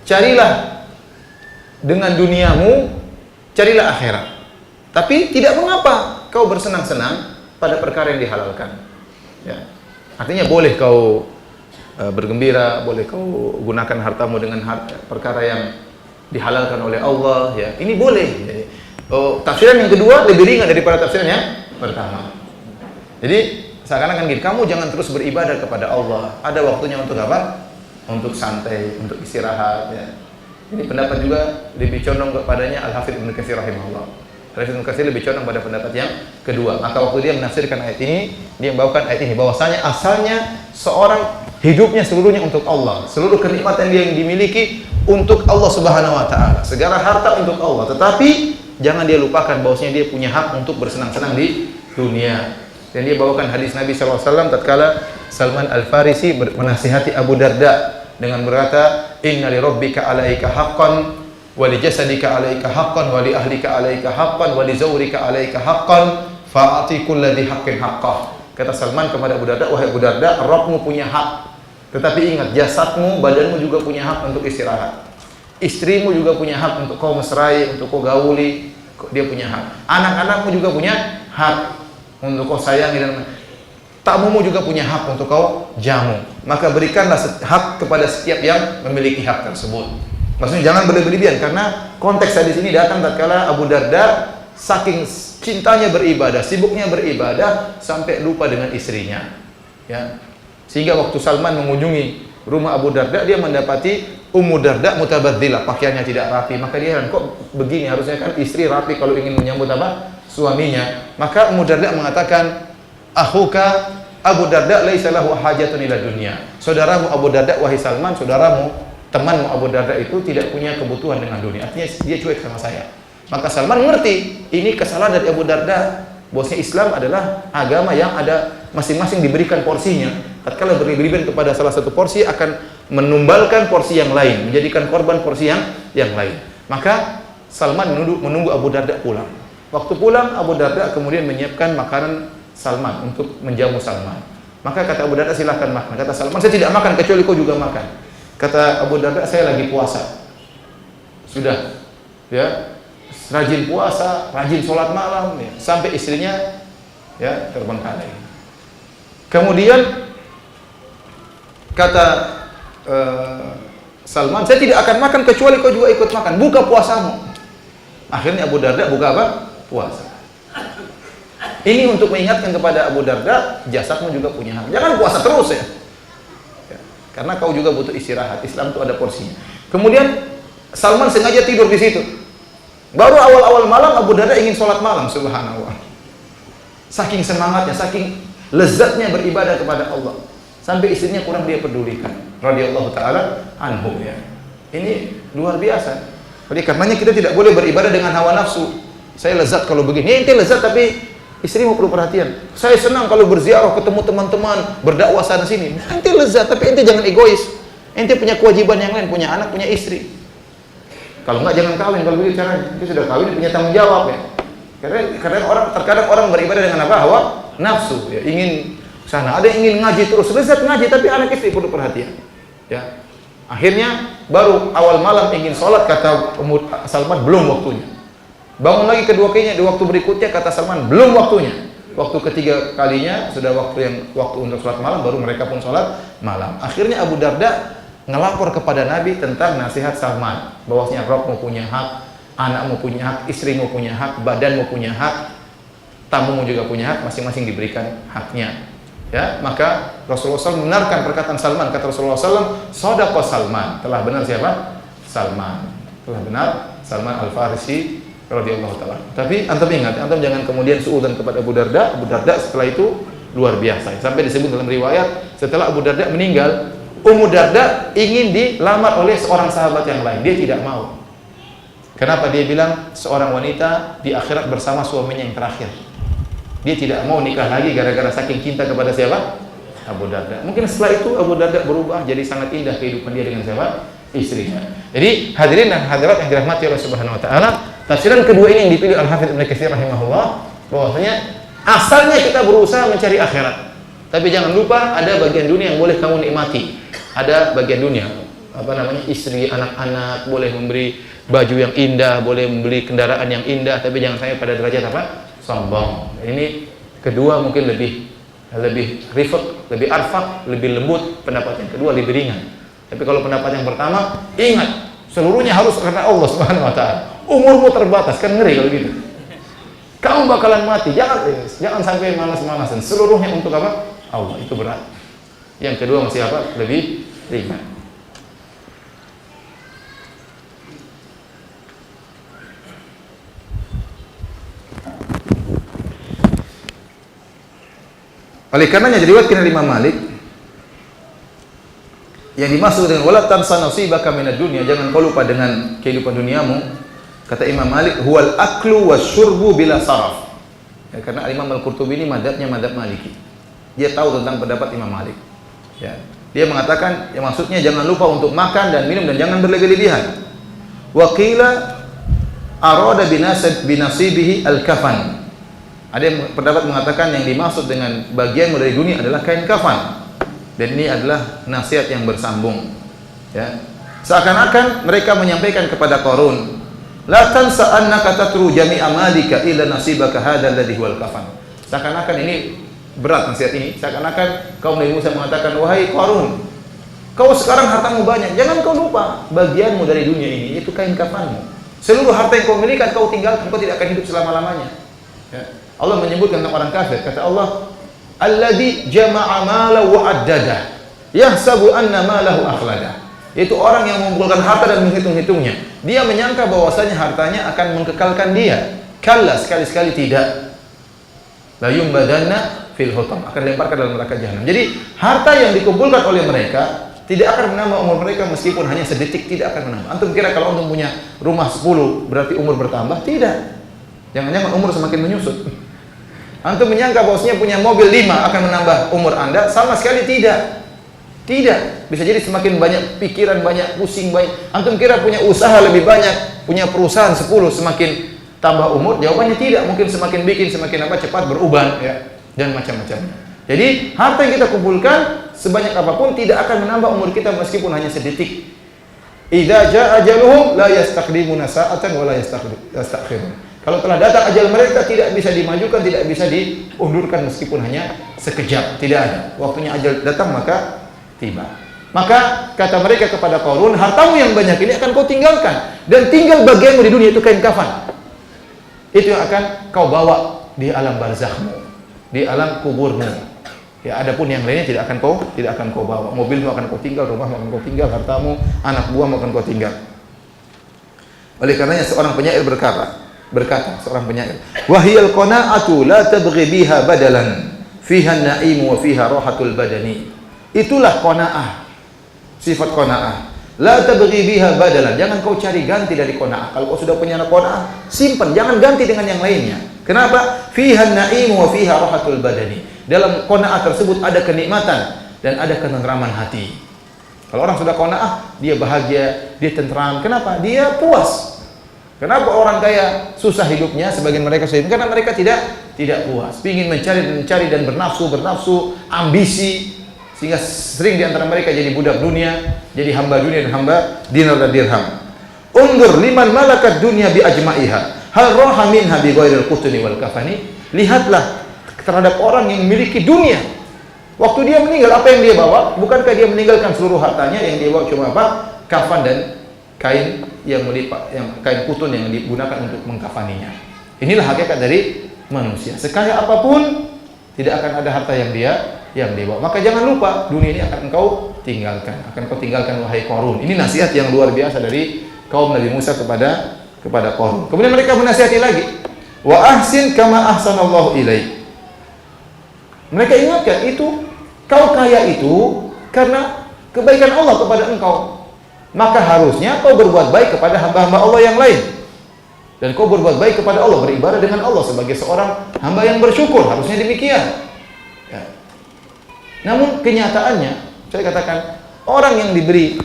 carilah dengan duniamu, carilah akhirat. Tapi tidak mengapa kau bersenang-senang pada perkara yang dihalalkan. Ya. Artinya boleh kau bergembira, boleh kau gunakan hartamu dengan perkara yang dihalalkan oleh Allah. Ya. Ini boleh. Jadi, tafsiran yang kedua lebih ringan daripada tafsiran yang pertama. Jadi seakan-akan gini, kamu jangan terus beribadah kepada Allah. Ada waktunya untuk apa? Untuk santai, untuk istirahat. Ya. Ini pendapat juga lebih condong kepadanya Al-Hafidz Ibnu Katsir rahimahullah. Al-Hafidz Ibnu Katsir lebih condong pada pendapat yang kedua. Maka waktu dia menafsirkan ayat ini, dia membawakan ayat ini bahwasanya asalnya seorang hidupnya seluruhnya untuk Allah. Seluruh kenikmatan dia yang dimiliki untuk Allah Subhanahu wa taala. Segala harta untuk Allah. Tetapi jangan dia lupakan bahwasanya dia punya hak untuk bersenang-senang di dunia. Dan dia bawakan hadis Nabi sallallahu alaihi wasallam tatkala Salman Al-Farisi menasihati Abu Darda dengan berkata, "Inna li rabbika 'alaika haqqan wa li jasadika 'alaika haqqan wa li ahlika 'alaika haqqan wa li zawrika 'alaika haqqan fa'ati kulli dhi haqqin haqqah." Kata Salman kepada Abu Darda, "Wahai Abu Darda, Rabbmu punya hak. Tetapi ingat, jasadmu, badanmu juga punya hak untuk istirahat. Istrimu juga punya hak untuk kau mesrai, untuk kau gauli, dia punya hak. Anak-anakmu juga punya hak untuk kau sayangi, dan tamumu juga punya hak untuk kau jamu. Maka berikanlah hak kepada setiap yang memiliki hak tersebut." Maksudnya jangan berlebihan, karena konteks hadis ini datang tatkala Abu Darda saking cintanya beribadah, sibuknya beribadah sampai lupa dengan istrinya. Ya. Sehingga waktu Salman mengunjungi rumah Abu Darda, dia mendapati Ummu Darda mutabadzilah, pakaiannya tidak rapi. Maka dia heran, kok begini? Harusnya kan istri rapi kalau ingin menyambut apa? Suaminya. Maka Ummu Darda mengatakan, "Akhuka Abu Darda laisa lahu hajatun ila dunya." Saudaramu Abu Darda, wahai Salman, saudaramu, temanmu Abu Darda itu tidak punya kebutuhan dengan dunia. Artinya dia cuek sama saya. Maka Salman mengerti, ini kesalahan dari Abu Darda. Bahwasanya Islam adalah agama yang ada masing-masing diberikan porsinya. Tatkala berlebihan kepada salah satu porsi akan menumbalkan porsi yang lain, menjadikan korban porsi yang lain. Maka Salman menunggu Abu Darda pulang. Waktu pulang, Abu Darda kemudian menyiapkan makanan Salman untuk menjamu Salman. Maka kata Abu Darda, "Silahkan makan." Kata Salman, "Saya tidak makan kecuali kau juga makan." Kata Abu Darda, "Saya lagi puasa." Sudah, ya, rajin puasa, rajin sholat malam, ya, sampai istrinya ya terbengkalai. Kemudian kata Salman, "Saya tidak akan makan kecuali kau juga ikut makan. Buka puasamu." Akhirnya Abu Darda buka apa? Puasa. Ini untuk mengingatkan kepada Abu Darda, jasadmu juga punya hak. Jangan puasa terus ya. Karena kau juga butuh istirahat. Islam itu ada porsinya. Kemudian Salman sengaja tidur di situ. Baru awal-awal malam Abu Darda ingin sholat malam, subhanallah. Saking semangatnya, saking lezatnya beribadah kepada Allah, sampai istrinya kurang dia pedulikan. Radhiyallahu taala anhu ya. Ini luar biasa. Jadi karenanya kita tidak boleh beribadah dengan hawa nafsu. Saya lezat kalau begini. Ente lezat tapi istrimu perlu perhatian. Saya senang kalau berziarah, ketemu teman-teman, berdakwah sana sini. Ente lezat tapi ente jangan egois. Ente punya kewajiban yang lain, punya anak, punya istri. Kalau enggak jangan kawin, kalau begitu caranya. Dia sudah kawin, punya tanggung jawab ya. Karena terkadang orang beribadah dengan apa? Hawa nafsu ya, ingin sana. Ada yang ingin ngaji terus, lezat ngaji tapi anak istri perlu perhatian. Ya. Akhirnya baru awal malam ingin sholat, kata Salman belum waktunya. Bangun lagi kedua kalinya, di waktu berikutnya kata Salman belum waktunya. Waktu ketiga kalinya sudah waktu untuk sholat malam, baru mereka pun sholat malam. Akhirnya Abu Darda ngelapor kepada Nabi tentang nasihat Salman, bahwasanya Rabbmu punya hak, anakmu punya hak, istrimu punya hak, badanmu punya hak, tamumu juga punya hak, masing-masing diberikan haknya. Ya, maka Rasulullah SAW membenarkan perkataan Salman. Kata Rasulullah SAW, "Shadaqa Salman." Telah benar siapa? Salman. Telah benar Salman Al-Farisi radhiyallahu taala. Tapi antum ingat, antum jangan kemudian suudzon kepada Abu Darda. Abu Darda setelah itu luar biasa. Sampai disebut dalam riwayat, setelah Abu Darda meninggal, Ummu Darda ingin dilamar oleh seorang sahabat yang lain. Dia tidak mau. Kenapa? Dia bilang seorang wanita di akhirat bersama suaminya yang terakhir. Dia tidak mau nikah lagi gara-gara saking cinta kepada siapa? Abu Darda. Mungkin setelah itu Abu Darda berubah jadi sangat indah kehidupan dia dengan siapa? Istrinya. Jadi hadirin dan hadirat yang dirahmati Allah Subhanahu wa taala, tafsiran kedua ini yang dipilih Al-Hafidz Ibnu Katsir rahimahullah, bahwasanya asalnya kita berusaha mencari akhirat. Tapi jangan lupa ada bagian dunia yang boleh kamu nikmati. Ada bagian dunia, istri, anak-anak, boleh memberi baju yang indah, boleh membeli kendaraan yang indah, tapi jangan sampai pada derajat apa? Sombong. Ini kedua mungkin lebih rifq, lebih arfaq, lebih lembut. Pendapat yang kedua lebih ringan. Tapi kalau pendapat yang pertama, ingat seluruhnya harus karena Allah Subhanahu wa taala. Umurmu terbatas, kan ngeri kalau gitu. Kamu bakalan mati. Jangan sampai malas-malasan. Seluruhnya untuk apa? Allah. Itu berat. Yang kedua masih apa? Lebih ringan. Oleh karenanya diriwayatkan dari Imam Malik yang dimaksud dengan wala tansa nasibaka minad dunya, jangan kau lupa dengan kehidupan duniamu. Kata Imam Malik, huwal aklu wasyurbu bila saraf. Ya, karena Imam Al-Qurtubi ini madhabnya madhab Maliki. Dia tahu tentang pendapat Imam Malik. Ya. Dia mengatakan, yang maksudnya jangan lupa untuk makan dan minum dan jangan berlebih-lebihan. Wa qila arada binasibihi al-kafan. Ada yang pendapat mengatakan yang dimaksud dengan bagianmu dari dunia adalah kain kafan. Dan ini adalah nasihat yang bersambung. Ya. Seakan-akan mereka menyampaikan kepada Qarun, la tansa annaka tatru jami'a malika illa nasibaka hadzal ladzi huwal kafan. Seakan-akan ini berat nasihat ini. Seakan-akan kaum Nabi Musa mengatakan, wahai Qarun, kau sekarang hartamu banyak, jangan kau lupa bagianmu dari dunia ini, itu kain kafanmu. Seluruh harta yang kau miliki kau tinggalkan, kau tidak akan hidup selama-lamanya. Ya. Allah menyebutkan tentang orang kafir, kata Allah, alladzi jama'a mala wa addada yahsabu anna malahu akhlada. Yaitu orang yang mengumpulkan harta dan menghitung-hitungnya. Dia menyangka bahwasanya hartanya akan mengkekalkan dia. Kalla, sekali-sekali tidak. La yumbadanna fil hutam, akan dilemparkan dalam neraka jahanam. Jadi harta yang dikumpulkan oleh mereka tidak akan menambah umur mereka meskipun hanya sedetik, tidak akan menambah. Antum kira kalau antum punya rumah 10 berarti umur bertambah? Tidak. Jangan-jangan umur semakin menyusut. Antum menyangka bahwasanya punya mobil 5 akan menambah umur Anda? Sama sekali tidak. Tidak. Bisa jadi semakin banyak pikiran, banyak pusing, banyak. Antum kira punya usaha lebih banyak, punya perusahaan 10 semakin tambah umur? Jawabannya tidak. Mungkin semakin bikin semakin apa cepat beruban ya, dan macam-macam. Jadi harta yang kita kumpulkan sebanyak apapun tidak akan menambah umur kita meskipun hanya sedetik. Idza jaa ajaluhum la yastaqdimuna sa'atan wa la yastakhirun. Kalau telah datang ajal mereka tidak bisa dimajukan, tidak bisa diundurkan meskipun hanya sekejap, tidak ada. Waktunya ajal datang maka tiba. Maka kata mereka kepada Qarun, hartamu yang banyak ini akan kau tinggalkan dan tinggal bagianmu di dunia itu kain kafan. Itu yang akan kau bawa di alam barzakhmu, di alam kuburmu. Ya, adapun yang lainnya tidak akan kau bawa. Mobilmu akan kau tinggal, rumahmu akan kau tinggal, hartamu, anak buahmu akan kau tinggal. Oleh karenanya seorang penyair berkata seorang penyair, wahiyal qana'atu la tabghi biha badalan fiha an-na'im wa fiha rahatul badani. Itulah qanaah, sifat qanaah. La tabghi biha badalan, jangan kau cari ganti dari qanaah. Kalau kau sudah punya qanaah, simpan, jangan ganti dengan yang lainnya. Kenapa? Fiha an-na'im wa fiha rahatul badani. Dalam qanaah tersebut ada kenikmatan dan ada ketentraman hati. Kalau orang sudah qanaah, dia bahagia, dia tentram. Kenapa? Dia puas. Kenapa orang kaya susah hidupnya? Sebagian mereka susah karena mereka tidak puas, ingin mencari dan bernafsu, ambisi, sehingga sering di antara mereka jadi budak dunia, jadi hamba dunia dan hamba dinar dan dirham. Undur liman malakat dunia bi ajma'iha, hal roha minha bi ghairil qutni wal kafani. Lihatlah terhadap orang yang memiliki dunia. Waktu dia meninggal, apa yang dia bawa? Bukankah dia meninggalkan seluruh hartanya? Yang dia bawa cuma apa? Kafan dan kain yang melipat, yang kain kutun yang digunakan untuk mengkafaninya. Inilah hakikat dari manusia. Sekaya apapun tidak akan ada harta yang dia bawa. Maka jangan lupa dunia ini akan engkau tinggalkan, wahai Qarun. Ini nasihat yang luar biasa dari kaum Nabi Musa kepada kepada Qarun. Kemudian mereka menasihati lagi, wa ahsin kama ahsanallahu ilaik. Mereka ingatkan itu, kau kaya itu karena kebaikan Allah kepada engkau. Maka harusnya kau berbuat baik kepada hamba-hamba Allah yang lain. Dan kau berbuat baik kepada Allah, beribadah dengan Allah sebagai seorang hamba yang bersyukur. Harusnya demikian. Ya. Namun kenyataannya, saya katakan, orang yang diberi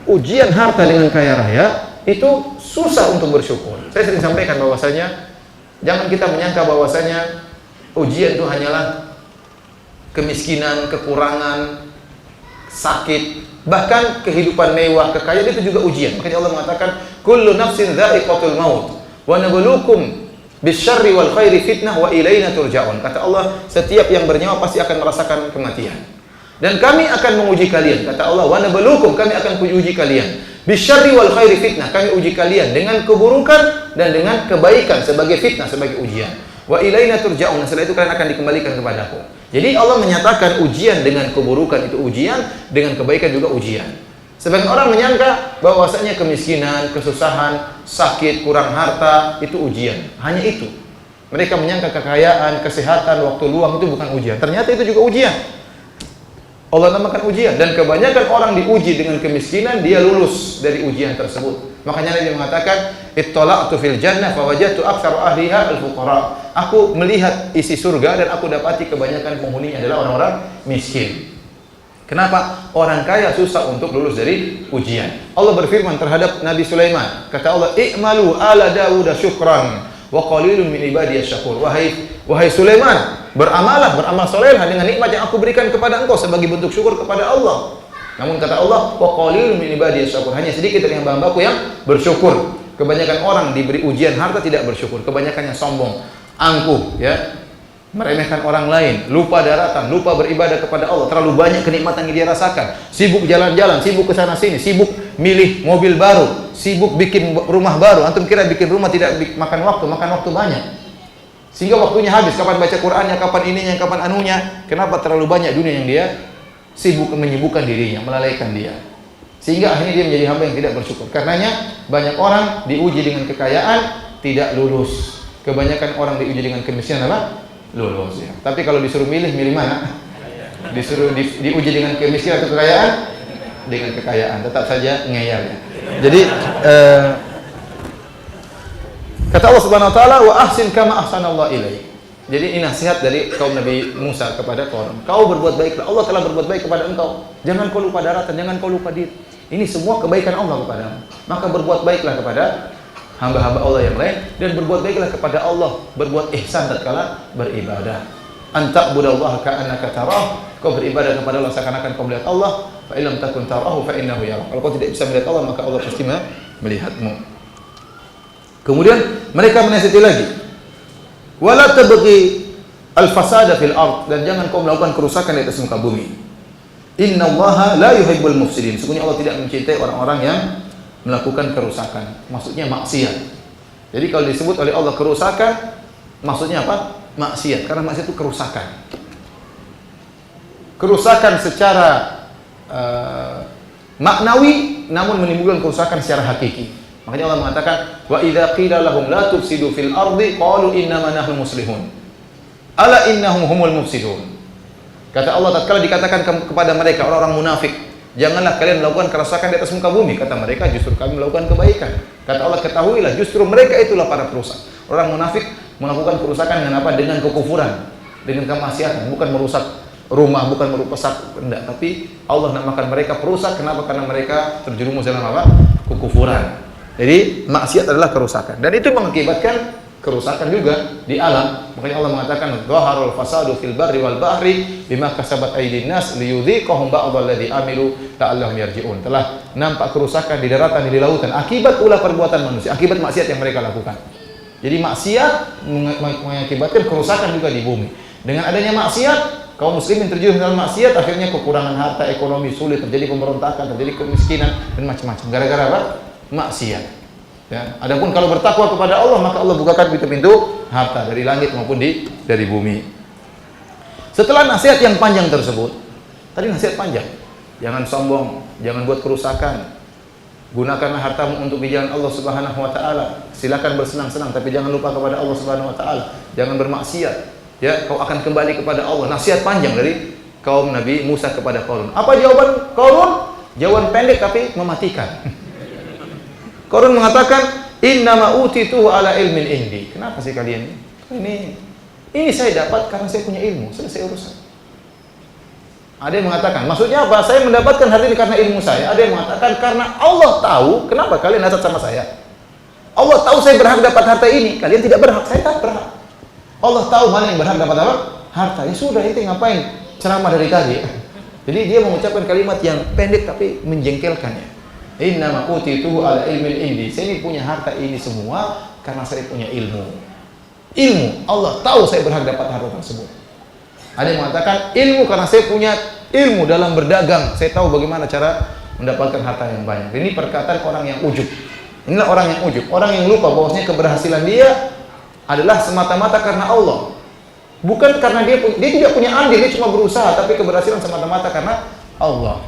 ujian harta dengan kaya raya itu susah untuk bersyukur. Saya sering sampaikan bahwasanya jangan kita menyangka bahwasanya ujian itu hanyalah kemiskinan, kekurangan, sakit, bahkan kehidupan mewah, kekayaan itu juga ujian. Makanya Allah mengatakan, kullu nafsin dha'iqatul maut wa nabluukum bisyarri wal khairi fitnah wa ilaina turja'un. Kata Allah, setiap yang bernyawa pasti akan merasakan kematian. Dan kami akan menguji kalian. Kata Allah, wa nabluukum, kami akan uji kalian. Bisyarri wal khairi fitnah, kami uji kalian dengan keburukan dan dengan kebaikan sebagai fitnah, sebagai ujian. Wa ilaina turja'un, setelah itu kalian akan dikembalikan kepadaku. Jadi Allah menyatakan ujian dengan keburukan itu ujian, dengan kebaikan juga ujian. Sebagian orang menyangka bahwasanya kemiskinan, kesusahan, sakit, kurang harta itu ujian. Hanya itu. Mereka menyangka kekayaan, kesehatan, waktu luang itu bukan ujian. Ternyata itu juga ujian. Allah namakan ujian, dan kebanyakan orang diuji dengan kemiskinan, dia lulus dari ujian tersebut. Makanya Nabi mengatakan, ittala'tu fil jannah fawajadtu aktsaru ahliha al-fuqara. Aku melihat isi surga dan aku dapati kebanyakan penghuninya adalah orang-orang miskin. Kenapa? Orang kaya susah untuk lulus dari ujian. Allah berfirman terhadap Nabi Sulaiman, kata Allah, i'malu ala Dawud syukran wa qalilun min ibadiyasy syakur. Wahai Sulaiman, beramal solehlah dengan nikmat yang aku berikan kepada engkau sebagai bentuk syukur kepada Allah. Namun kata Allah, wa qalilun min ibadiyasy syakur, hanya sedikit dari hamba-hambaku yang bersyukur. Kebanyakan orang diberi ujian harta tidak bersyukur, kebanyakan yang sombong, angkuh, ya, meremehkan orang lain, lupa daratan, lupa beribadah kepada Allah, terlalu banyak kenikmatan yang dia rasakan, sibuk jalan-jalan, sibuk ke sana sini, sibuk milih mobil baru, sibuk bikin rumah baru. Antum kira bikin rumah tidak makan waktu banyak. Sehingga waktunya habis, kapan baca Qur'annya, kapan ininya, kapan anunya. Kenapa? Terlalu banyak dunia yang dia sibuk menyibukkan dirinya, melalaikan dia. Sehingga akhirnya dia menjadi hamba yang tidak bersyukur. Karenanya banyak orang diuji dengan kekayaan tidak lulus. Kebanyakan orang diuji dengan kemiskinan apa? Lulus, ya. Tapi kalau disuruh milih mana? Disuruh diuji dengan kemiskinan atau kekayaan? Dengan kekayaan, tetap saja ngeyel, ya. Jadi kata Allah Subhanahu wa taala, wa ahsin kama ahsanallahu ilaik. Jadi ini nasihat dari kaum Nabi Musa kepada Qarun. Kau berbuat baiklah, Allah telah berbuat baik kepada engkau. Jangan kau lupa daratan, jangan kau lupa diri. Ini semua kebaikan Allah kepadamu. Maka berbuat baiklah kepada hamba-hamba Allah yang lain, dan berbuat baiklah kepada Allah, berbuat ihsan tatkala beribadah. Anta'budallaha ka'annaka tarah, kau beribadah kepada Allah seakan-akan kau melihat Allah. Fa illam takun tarahu fa innahu yarah. Kalau kau tidak bisa melihat Allah, maka Allah pasti melihatmu. Kemudian mereka menasihati lagi, wala tabghi al-fasada fil ard, dan jangan kau melakukan kerusakan di atas muka bumi. Innallaha la yuhibbul mufsidin. Sesungguhnya Allah tidak mencintai orang-orang yang melakukan kerusakan. Maksudnya maksiat. Jadi kalau disebut oleh Allah kerusakan, maksudnya apa? Maksiat. Karena maksiat itu kerusakan. Kerusakan secara maknawi, namun menimbulkan kerusakan secara hakiki. Makanya Allah mengatakan, wa idza qila lahum la tufsidu fil ardi qalu innama nahnu muslihun. Ala innahum humul mufsidun. Kata Allah, tatkala dikatakan kepada mereka orang-orang munafik, janganlah kalian melakukan kerusakan di atas muka bumi, kata mereka, justru kami melakukan kebaikan. Kata Allah, ketahuilah justru mereka itulah para perusak. Orang munafik melakukan kerusakan dengan apa? Dengan kekufuran, dengan kemaksiatan, bukan merusak rumah, bukan merusak benda, tapi Allah namakan mereka perusak. Kenapa? Karena mereka terjerumus dalam apa? Kekufuran. Jadi maksiat adalah kerusakan, dan itu mengakibatkan kerusakan juga di alam. Makanya Allah mengatakan, "Dhaharul fasadu fil barri wal bahri bima kasabat aydin nas liyudhiqahum ba'dalladzi amilu la'allahum yarji'un." Telah nampak kerusakan di daratan, di lautan akibat ulah perbuatan manusia, akibat maksiat yang mereka lakukan. Jadi maksiat mengakibatkan kerusakan juga di bumi. Dengan adanya maksiat, kaum muslimin terjerumus dalam maksiat, akhirnya kekurangan harta, ekonomi sulit, terjadi pemberontakan, terjadi kemiskinan dan macam-macam. Gara-gara apa? Maksiat. Ya. Adapun kalau bertakwa kepada Allah, maka Allah bukakan pintu-pintu harta dari langit maupun dari bumi. Setelah nasihat yang panjang tersebut, tadi nasihat panjang, jangan sombong, jangan buat kerusakan, Gunakanlah hartamu untuk di jalan Allah Subhanahu wa taala. Silakan bersenang-senang tapi jangan lupa kepada Allah Subhanahu wa taala. Jangan bermaksiat. Ya, kau akan kembali kepada Allah. Nasihat panjang dari kaum Nabi Musa kepada Qarun. Apa jawaban Qarun? Jawaban pendek tapi mematikan. Qarun mengatakan, "Innama utituhu ala ilmin indi." Kenapa sih kalian? Ini saya dapat karena saya punya ilmu. Selesai urusan. Ada yang mengatakan, maksudnya apa? Saya mendapatkan hal ini karena ilmu saya. Ada yang mengatakan, karena Allah tahu kenapa kalian hasad sama saya. Allah tahu saya berhak dapat harta ini. Kalian tidak berhak, saya tak berhak. Allah tahu mana yang berhak dapat apa? Harta. Ya sudah, itu ngapain ceramah dari tadi? Jadi dia mengucapkan kalimat yang pendek tapi menjengkelkannya. Innama utituhu ala ilmin indi. Saya ini punya harta ini semua karena saya punya ilmu. Ilmu. Allah tahu saya berhak dapat harta tersebut. Ada yang mengatakan ilmu karena saya punya ilmu dalam berdagang. Saya tahu bagaimana cara mendapatkan harta yang banyak. Ini perkataan orang yang ujub. Inilah orang yang ujub. Orang yang lupa bahwasanya keberhasilan dia adalah semata-mata karena Allah. Bukan karena dia tidak punya andil, dia cuma berusaha. Tapi keberhasilan semata-mata karena Allah.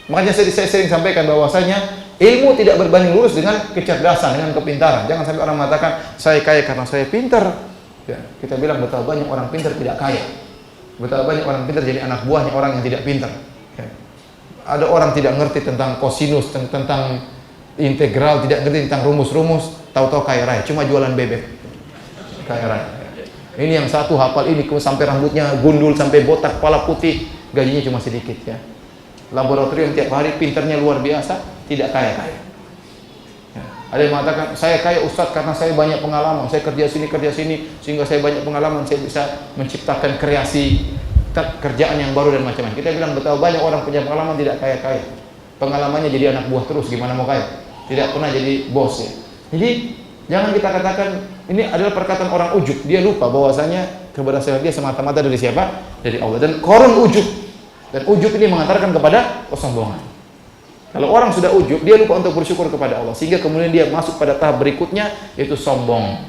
Makanya saya sering sampaikan bahwasanya ilmu tidak berbanding lurus dengan kecerdasan, dengan kepintaran. Jangan sampai orang mengatakan saya kaya karena saya pintar. Ya, kita bilang betapa banyak orang pintar tidak kaya. Betapa banyak orang pintar jadi anak buahnya orang yang tidak pintar. Ya. Ada orang tidak ngerti tentang kosinus, tentang integral, tidak ngerti tentang rumus-rumus, tahu-tahu kaya raya, cuma jualan bebek. Kaya raya. Ini yang satu hafal ini sampai rambutnya gundul sampai botak, kepala putih, gajinya cuma sedikit ya. Laboratorium tiap hari pintarnya luar biasa, tidak kaya-kaya. Ada yang mengatakan, saya kaya Ustadz karena saya banyak pengalaman, saya kerja sini, sehingga saya banyak pengalaman, saya bisa menciptakan kreasi kerjaan yang baru dan macam-macam. Kita bilang betapa banyak orang punya pengalaman tidak kaya-kaya. Pengalamannya jadi anak buah terus, gimana mau kaya? Tidak pernah jadi bos ya. Jadi, jangan kita katakan, ini adalah perkataan orang ujub. Dia lupa bahwasanya keberhasilan dia semata-mata dari siapa? Dari Allah. Dan Qarun ujub. Dan ujub ini mengantarkan kepada kesombongan. Kalau orang sudah ujub, dia lupa untuk bersyukur kepada Allah. Sehingga kemudian dia masuk pada tahap berikutnya, yaitu sombong.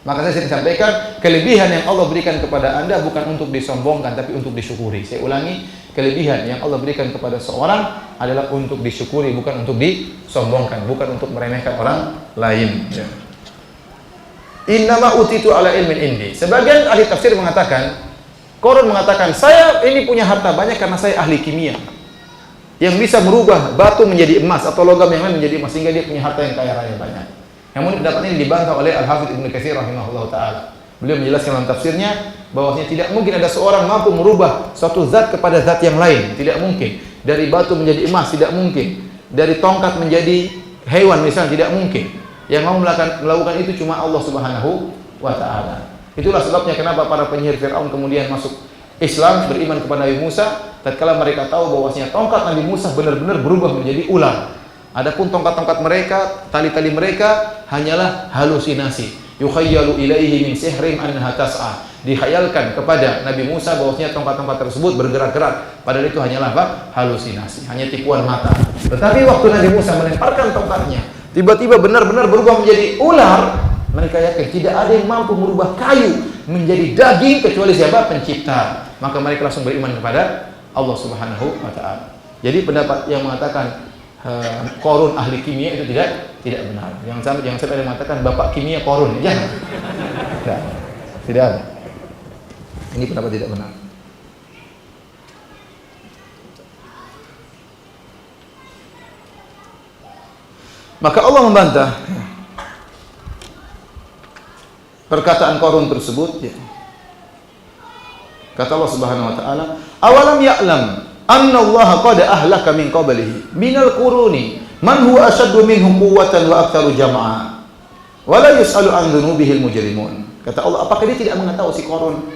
Maka saya sering sampaikan, kelebihan yang Allah berikan kepada Anda bukan untuk disombongkan, tapi untuk disyukuri. Saya ulangi, kelebihan yang Allah berikan kepada seorang adalah untuk disyukuri, bukan untuk disombongkan, bukan untuk meremehkan orang lain. Innama utitu ala ilmin indi. Sebagian ahli tafsir mengatakan, Qarun mengatakan, saya ini punya harta banyak karena saya ahli kimia. Yang bisa merubah batu menjadi emas atau logam yang lain menjadi emas, sehingga dia punya harta yang kaya raya banyak. Namun pendapat ini dibantah oleh Al-Hafidz Ibnu Katsir rahimahullah taala. Beliau menjelaskan dalam tafsirnya bahwasanya tidak mungkin ada seorang mampu merubah suatu zat kepada zat yang lain, tidak mungkin. Dari batu menjadi emas tidak mungkin. Dari tongkat menjadi hewan misalnya tidak mungkin. Yang mau melakukan itu cuma Allah Subhanahu wa taala. Itulah sebabnya kenapa para penyihir Firaun kemudian masuk Islam, beriman kepada Nabi Musa tatkala mereka tahu bahwasanya tongkat Nabi Musa benar-benar berubah menjadi ular. Adapun tongkat-tongkat mereka, tali-tali mereka hanyalah halusinasi. Yukhayyalu ilaihi min sihrim annaha tas'a. Dikhayalkan kepada Nabi Musa bahwasanya tongkat-tongkat tersebut bergerak-gerak, padahal itu hanyalah apa? Halusinasi, hanya tipuan mata. Tetapi waktu Nabi Musa melemparkan tongkatnya, tiba-tiba benar-benar berubah menjadi ular. Mereka yakin tidak ada yang mampu merubah kayu menjadi daging kecuali siapa? Pencipta. Maka mereka langsung beriman kepada Allah Subhanahu wa taala. Jadi pendapat yang mengatakan Qarun ahli kimia itu tidak benar. Jangan sampai ada yang mengatakan bapak kimia Qarun. Jangan. Tidak ada. Ini pendapat tidak benar. Maka Allah membantah perkataan Qarun tersebut ya. Kata Allah Subhanahu wa taala, "Awalam ya'lam anna Allah qad ahlaka min qablihi minal quruni man huwa ashaddu minhum quwwatan wa aktsaru jam'a wa la yus'alu an dzunubihil mujrimun." Kata Allah, apakah dia tidak mengetahui si Qarun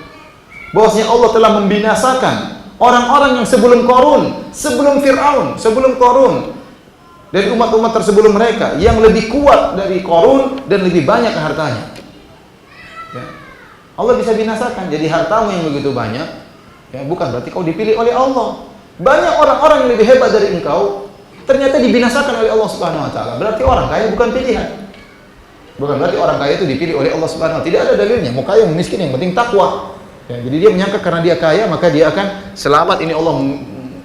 bahwasanya Allah telah membinasakan orang-orang yang sebelum Qarun, sebelum Firaun, sebelum Qarun, dari umat-umat tersebelum mereka yang lebih kuat dari Qarun dan lebih banyak hartanya. Ya. Allah bisa binasakan. Jadi hartamu yang begitu banyak, ya, bukan berarti kau dipilih oleh Allah. Banyak orang-orang yang lebih hebat dari engkau ternyata dibinasakan oleh Allah Subhanahu wa taala. Berarti orang kaya bukan pilihan. Bukan berarti orang kaya itu dipilih oleh Allah Subhanahu wa taala. Tidak ada dalilnya. Mau kaya mau miskin yang penting takwa. Ya, jadi dia menyangka karena dia kaya maka dia akan selamat. Ini Allah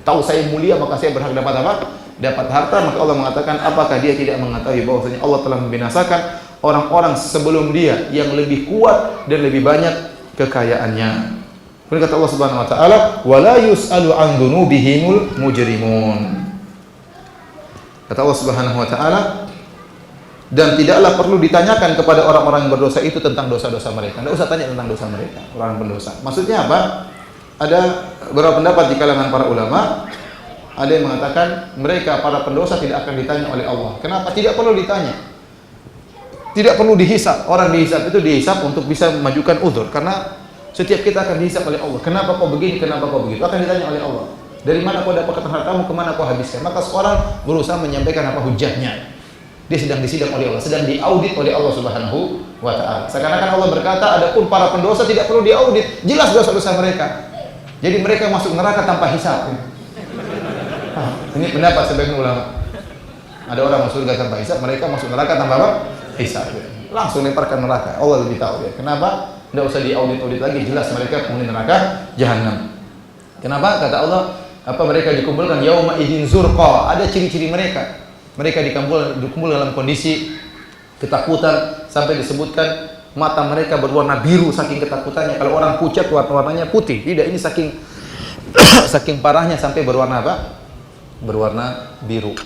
tahu saya mulia maka saya berhak dapat apa? dapat harta, maka Allah mengatakan, apakah dia tidak mengetahui bahwasanya Allah telah membinasakan orang-orang sebelum dia yang lebih kuat dan lebih banyak kekayaannya. Kemudian kata Allah Subhanahu wa taala, "Wala yus'alu an dzunubihimul mujrimun." Kata Allah Subhanahu wa taala, dan tidaklah perlu ditanyakan kepada orang-orang yang berdosa itu tentang dosa-dosa mereka. Tidak usah tanya tentang dosa mereka, orang pendosa. Maksudnya apa? Ada beberapa pendapat di kalangan para ulama. Ada yang mengatakan mereka para pendosa tidak akan ditanya oleh Allah. Kenapa? Tidak perlu ditanya. Tidak perlu dihisap. Orang dihisap itu dihisap untuk bisa memajukan uzur. Karena setiap kita akan dihisap oleh Allah. Kenapa kau begini? Kenapa kau begitu? Akan ditanya oleh Allah. Dari mana kau dapatkan hartamu? Kemana kau habiskan? Maka seorang berusaha menyampaikan apa hujahnya. Dia sedang disidang oleh Allah, sedang diaudit oleh Allah Subhanahu wa taala. Seakan-akan Allah berkata, adapun para pendosa tidak perlu diaudit, jelas dosa-dosa mereka. Jadi mereka masuk neraka tanpa hisab. Ini pendapat sebagian ulama. Ada orang masuk surga tanpa hisab, mereka masuk neraka tanpa apa? Hisab. Langsung lemparkan neraka. Allah lebih tahu ya. Kenapa? Tidak usah diaudit-audit lagi, jelas mereka penghuni neraka jahanam. Kenapa? Kata Allah, apa mereka dikumpulkan yauma idzin zurqa. Ada ciri-ciri mereka. Mereka dikumpul dalam kondisi ketakutan sampai disebutkan mata mereka berwarna biru saking ketakutannya. Kalau orang pucat warnanya putih. Tidak, ini saking saking parahnya sampai berwarna apa? Berwarna biru.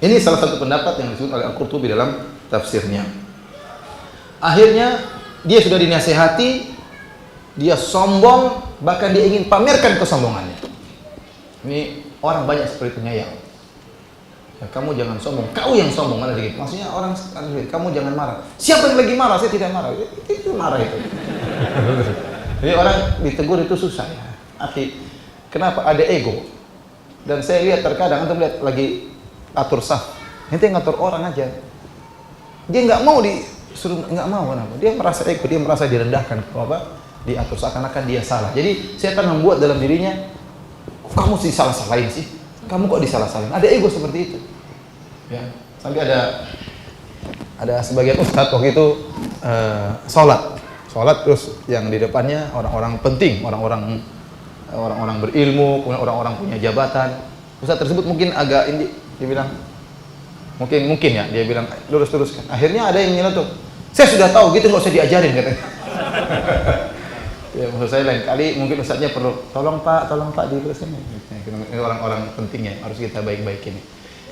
Ini salah satu pendapat yang disebut oleh Al-Qurtubi dalam tafsirnya. Akhirnya dia sudah dinasihati, dia sombong, bahkan dia ingin pamerkan kesombongannya. Ini orang banyak seperti penyayang. Ya, kamu jangan sombong, kau yang sombong malah gitu. Maksudnya orang kamu jangan marah. Siapa yang lagi marah? Saya tidak marah. Itu marah itu. Jadi orang ditegur itu susah ya. Akhi, kenapa ada ego? Dan saya lihat terkadang antum lihat lagi atur saf, nanti ngatur orang aja. Dia nggak mau disuruh, nggak mau kenapa? Dia merasa ego, dia merasa direndahkan, apa? Diatur seakan-akan dia salah. Jadi saya akan membuat dalam dirinya, kamu sih salah-salahin sih, kamu kok disalah-salahin? Ada ego seperti itu. Ya, sampai ada sebagian ustadz waktu itu sholat terus yang di depannya orang-orang penting, orang-orang berilmu, orang-orang punya jabatan. Ustadz tersebut mungkin agak ini. Dia bilang, mungkin ya, dia bilang lurus-luruskan. Akhirnya ada yang nyeletuk, saya sudah tahu gitu, nggak usah diajarin katanya. Ya maksud saya lain kali mungkin ustadznya perlu, tolong pak diluruskan. Ini orang-orang pentingnya harus kita baik-baikin.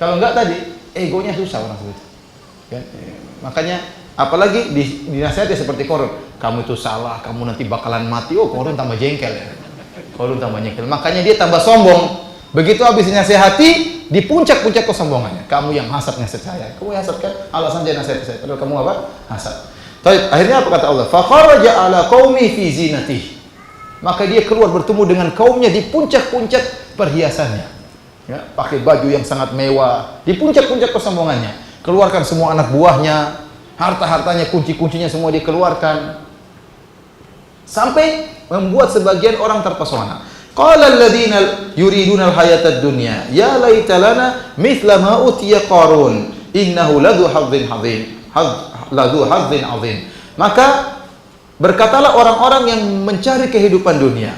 Kalau enggak tadi egonya susah orang seperti. Ya, makanya apalagi dinasihati seperti Korun, kamu itu salah, kamu nanti bakalan mati. Oh Korun tambah jengkel ya. Korun tambah jengkel. Makanya dia tambah sombong. Begitu habis dinasihati, di puncak-puncak kesombongannya. Kamu yang hasad nasihat saya. Kamu yang hasad kan? Alasan dia nasihat saya. Padahal kamu apa? Hasad. Baik, akhirnya apa kata Allah? Fa kharaja ala qaumi fi zinatihi. Maka dia keluar bertemu dengan kaumnya di puncak-puncak perhiasannya. Ya, pakai baju yang sangat mewah, di puncak-puncak kesombongannya. Keluarkan semua anak buahnya, harta-hartanya, kunci-kuncinya semua dikeluarkan. Sampai membuat sebagian orang terpesona. Qala alladziina yuriduna al-hayata ad-dunya ya laita lana mithla ma utiya Qarun innahu ladzu hazzin azim. Maka berkatalah orang-orang yang mencari kehidupan dunia.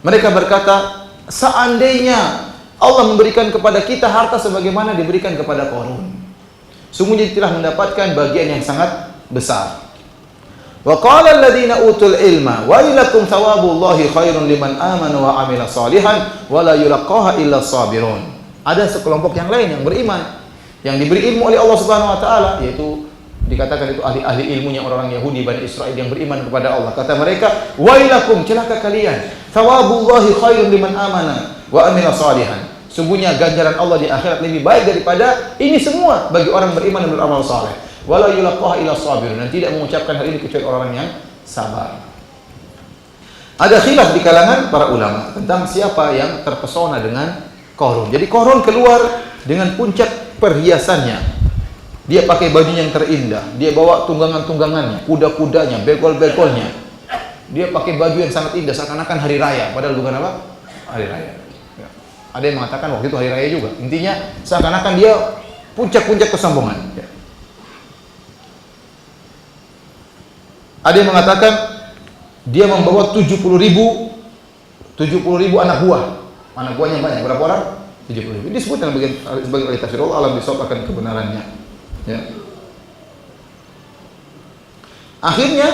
Mereka berkata, seandainya Allah memberikan kepada kita harta sebagaimana diberikan kepada Qarun, sungguhnya telah mendapatkan bagian yang sangat besar. Wa qala alladziina utul ilma wa ilakum thawabullahi khairun liman amana wa amila shalihan wa la yulaqaha illa sabirun. Ada sekelompok yang lain yang beriman, yang diberi ilmu oleh Allah Subhanahu wa taala, yaitu dikatakan itu ahli-ahli ilmunya orang-orang Yahudi Bani Israel yang beriman kepada Allah. Kata mereka, wa ilakum, celaka kalian, thawabullahi khairun liman amana wa amila shalihan. Sungguhnya ganjaran Allah di akhirat lebih baik daripada ini semua bagi orang beriman dan beramal saleh. Wala yulaqaha illa sabirun, dan tidak mengucapkan hal ini kecuali orang yang sabar. Ada khilaf di kalangan para ulama tentang siapa yang terpesona dengan Qarun. Jadi Qarun keluar dengan puncak perhiasannya. Dia pakai baju yang terindah, dia bawa tunggangan-tunggangannya, kuda-kudanya, begol-begolnya. Dia pakai baju yang sangat indah seakan-akan hari raya, padahal bukan apa? Hari raya. Ada yang mengatakan waktu itu hari raya juga. Intinya seakan-akan dia puncak-puncak kesombongan. Ya. Ada yang mengatakan dia membawa 70.000 anak buah. Anak buahnya banyak. Berapa orang? 70.000. Disebut dalam sebagian ahli tafsir, Allah alam bisawab akan kebenarannya. Ya. Akhirnya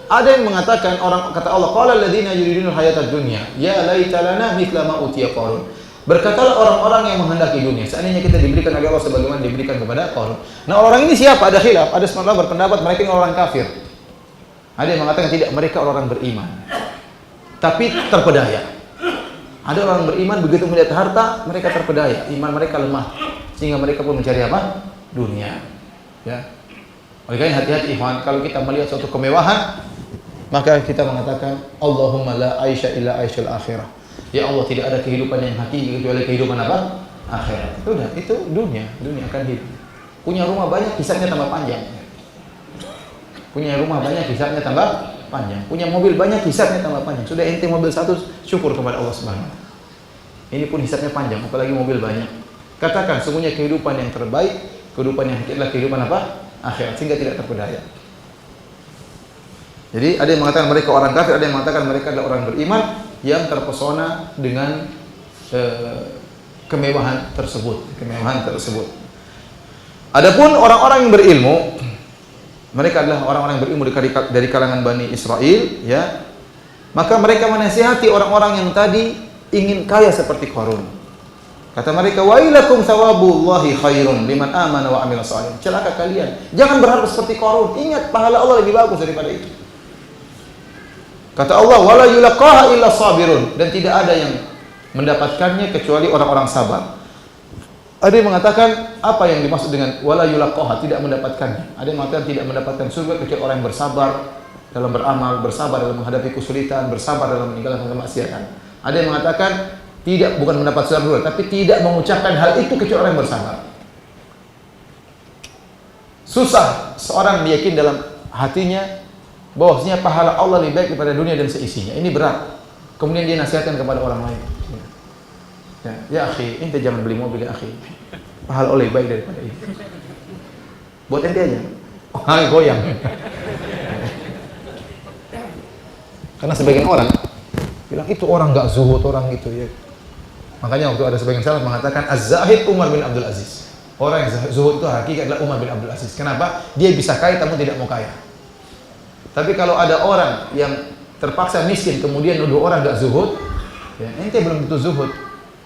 ada yang mengatakan, orang kata Allah, qala alladziina yuridunal hayatad dunya ya laita lana mithla ma utiya Qarun. Berkatalah orang-orang yang menghendaki dunia, seandainya kita diberikan oleh Allah sebagaimana diberikan kepada Qarun. Nah, orang ini siapa? Ada khilaf, ada sebagian berpendapat mereka ini orang kafir. Ada yang mengatakan tidak, mereka orang beriman tapi terpedaya. Ada orang beriman begitu melihat harta, mereka terpedaya, iman mereka lemah sehingga mereka pun mencari apa? Dunia. Ya. Oleh karena hati-hati ikhwan, kalau kita melihat suatu kemewahan, maka kita mengatakan Allahumma la aisha illa aishul akhirah. Ya Allah, tidak ada kehidupan yang hakiki kecuali kehidupan apa? Akhirat. Sudah, itu dunia akan hidup. Punya rumah banyak, hisabnya tambah panjang. Punya rumah banyak, hisabnya tambah panjang. Punya mobil banyak, hisabnya tambah panjang. Sudah ente mobil satu, syukur kepada Allah Subhanahu wa taala. Ini pun hisabnya panjang, apalagi mobil banyak. Katakan sungguhnya kehidupan yang terbaik, kehidupan yang hakiki adalah kehidupan apa? Akhirat, sehingga tidak terpedaya. Jadi ada yang mengatakan mereka orang kafir, ada yang mengatakan mereka adalah orang beriman yang terpesona dengan kemewahan tersebut. Adapun orang-orang yang berilmu, mereka adalah orang-orang yang berilmu dari kalangan Bani Israel, ya. Maka mereka menasihati orang-orang yang tadi ingin kaya seperti Qarun. Kata mereka, wailakum thawabullahi khairun liman amana wa amila shalih. Celaka kalian, jangan berharap seperti Qarun. Ingat, pahala Allah lebih bagus daripada itu. Kata Allah, wala yulaqaha illa sabirun, dan tidak ada yang mendapatkannya kecuali orang-orang sabar. Ada yang mengatakan apa yang dimaksud dengan wala yulaqaha, tidak mendapatkannya. Ada yang mengatakan tidak mendapatkan surga kecuali orang yang bersabar dalam beramal, bersabar dalam menghadapi kesulitan, bersabar dalam meninggalkan kemaksiatan. Ada yang mengatakan tidak, bukan mendapat surga, tapi tidak mengucapkan hal itu kecuali orang yang bersabar. Susah seorang meyakini dalam hatinya bahwasanya pahala Allah lebih baik daripada dunia dan seisinya. Ini berat. Kemudian dia nasihatkan kepada orang lain. Ya akhi, ente jangan beli mobil ya akhi. Pahala Allah lebih baik daripada itu. Buat ente aja. Goyang. Karena sebagian orang bilang itu orang enggak zuhud, orang itu ya. Makanya waktu ada sebagian salaf mengatakan az-zahid Umar bin Abdul Aziz. Orang yang zuhud itu hakikat adalah Umar bin Abdul Aziz. Kenapa? Dia bisa kaya namun tidak mau kaya. Tapi kalau ada orang yang terpaksa miskin kemudian nuduh orang enggak zuhud, ya ente belum tentu zuhud.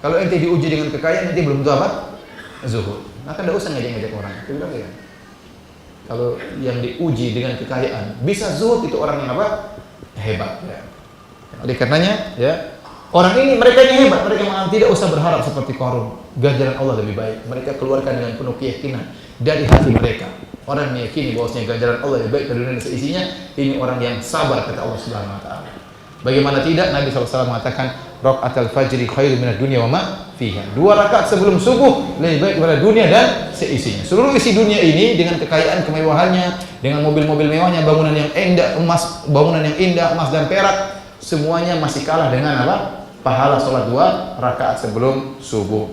Kalau ente diuji dengan kekayaan, ente belum tentu apa? Zuhud. Maka enggak usah ngajak-ngajak orang. Itu bilang ya. Kalau yang diuji dengan kekayaan, bisa zuhud itu orang yang apa? Hebat ya. Oleh karenanya ya, orang ini mereka yang hebat, mereka memang tidak usah berharap seperti Qarun. Ganjaran Allah lebih baik. Mereka keluarkan dengan penuh keyakinan dari hati mereka. Orang meyakini bahwasanya ganjaran Allah lebih baik dari dunia dan seisinya. Ini orang yang sabar, kata Allah Subhanahu wa taala. Bagaimana tidak, Nabi SAW mengatakan rakaatul fajri khairu minad dunya wa ma fiha. 2 rakaat sebelum subuh lebih baik daripada dunia dan seisinya. Seluruh isi dunia ini dengan kekayaan kemewahannya, dengan mobil-mobil mewahnya, bangunan yang indah, bangunan yang indah, emas dan perak, semuanya masih kalah dengan apa? Pahala salat 2 rakaat sebelum subuh.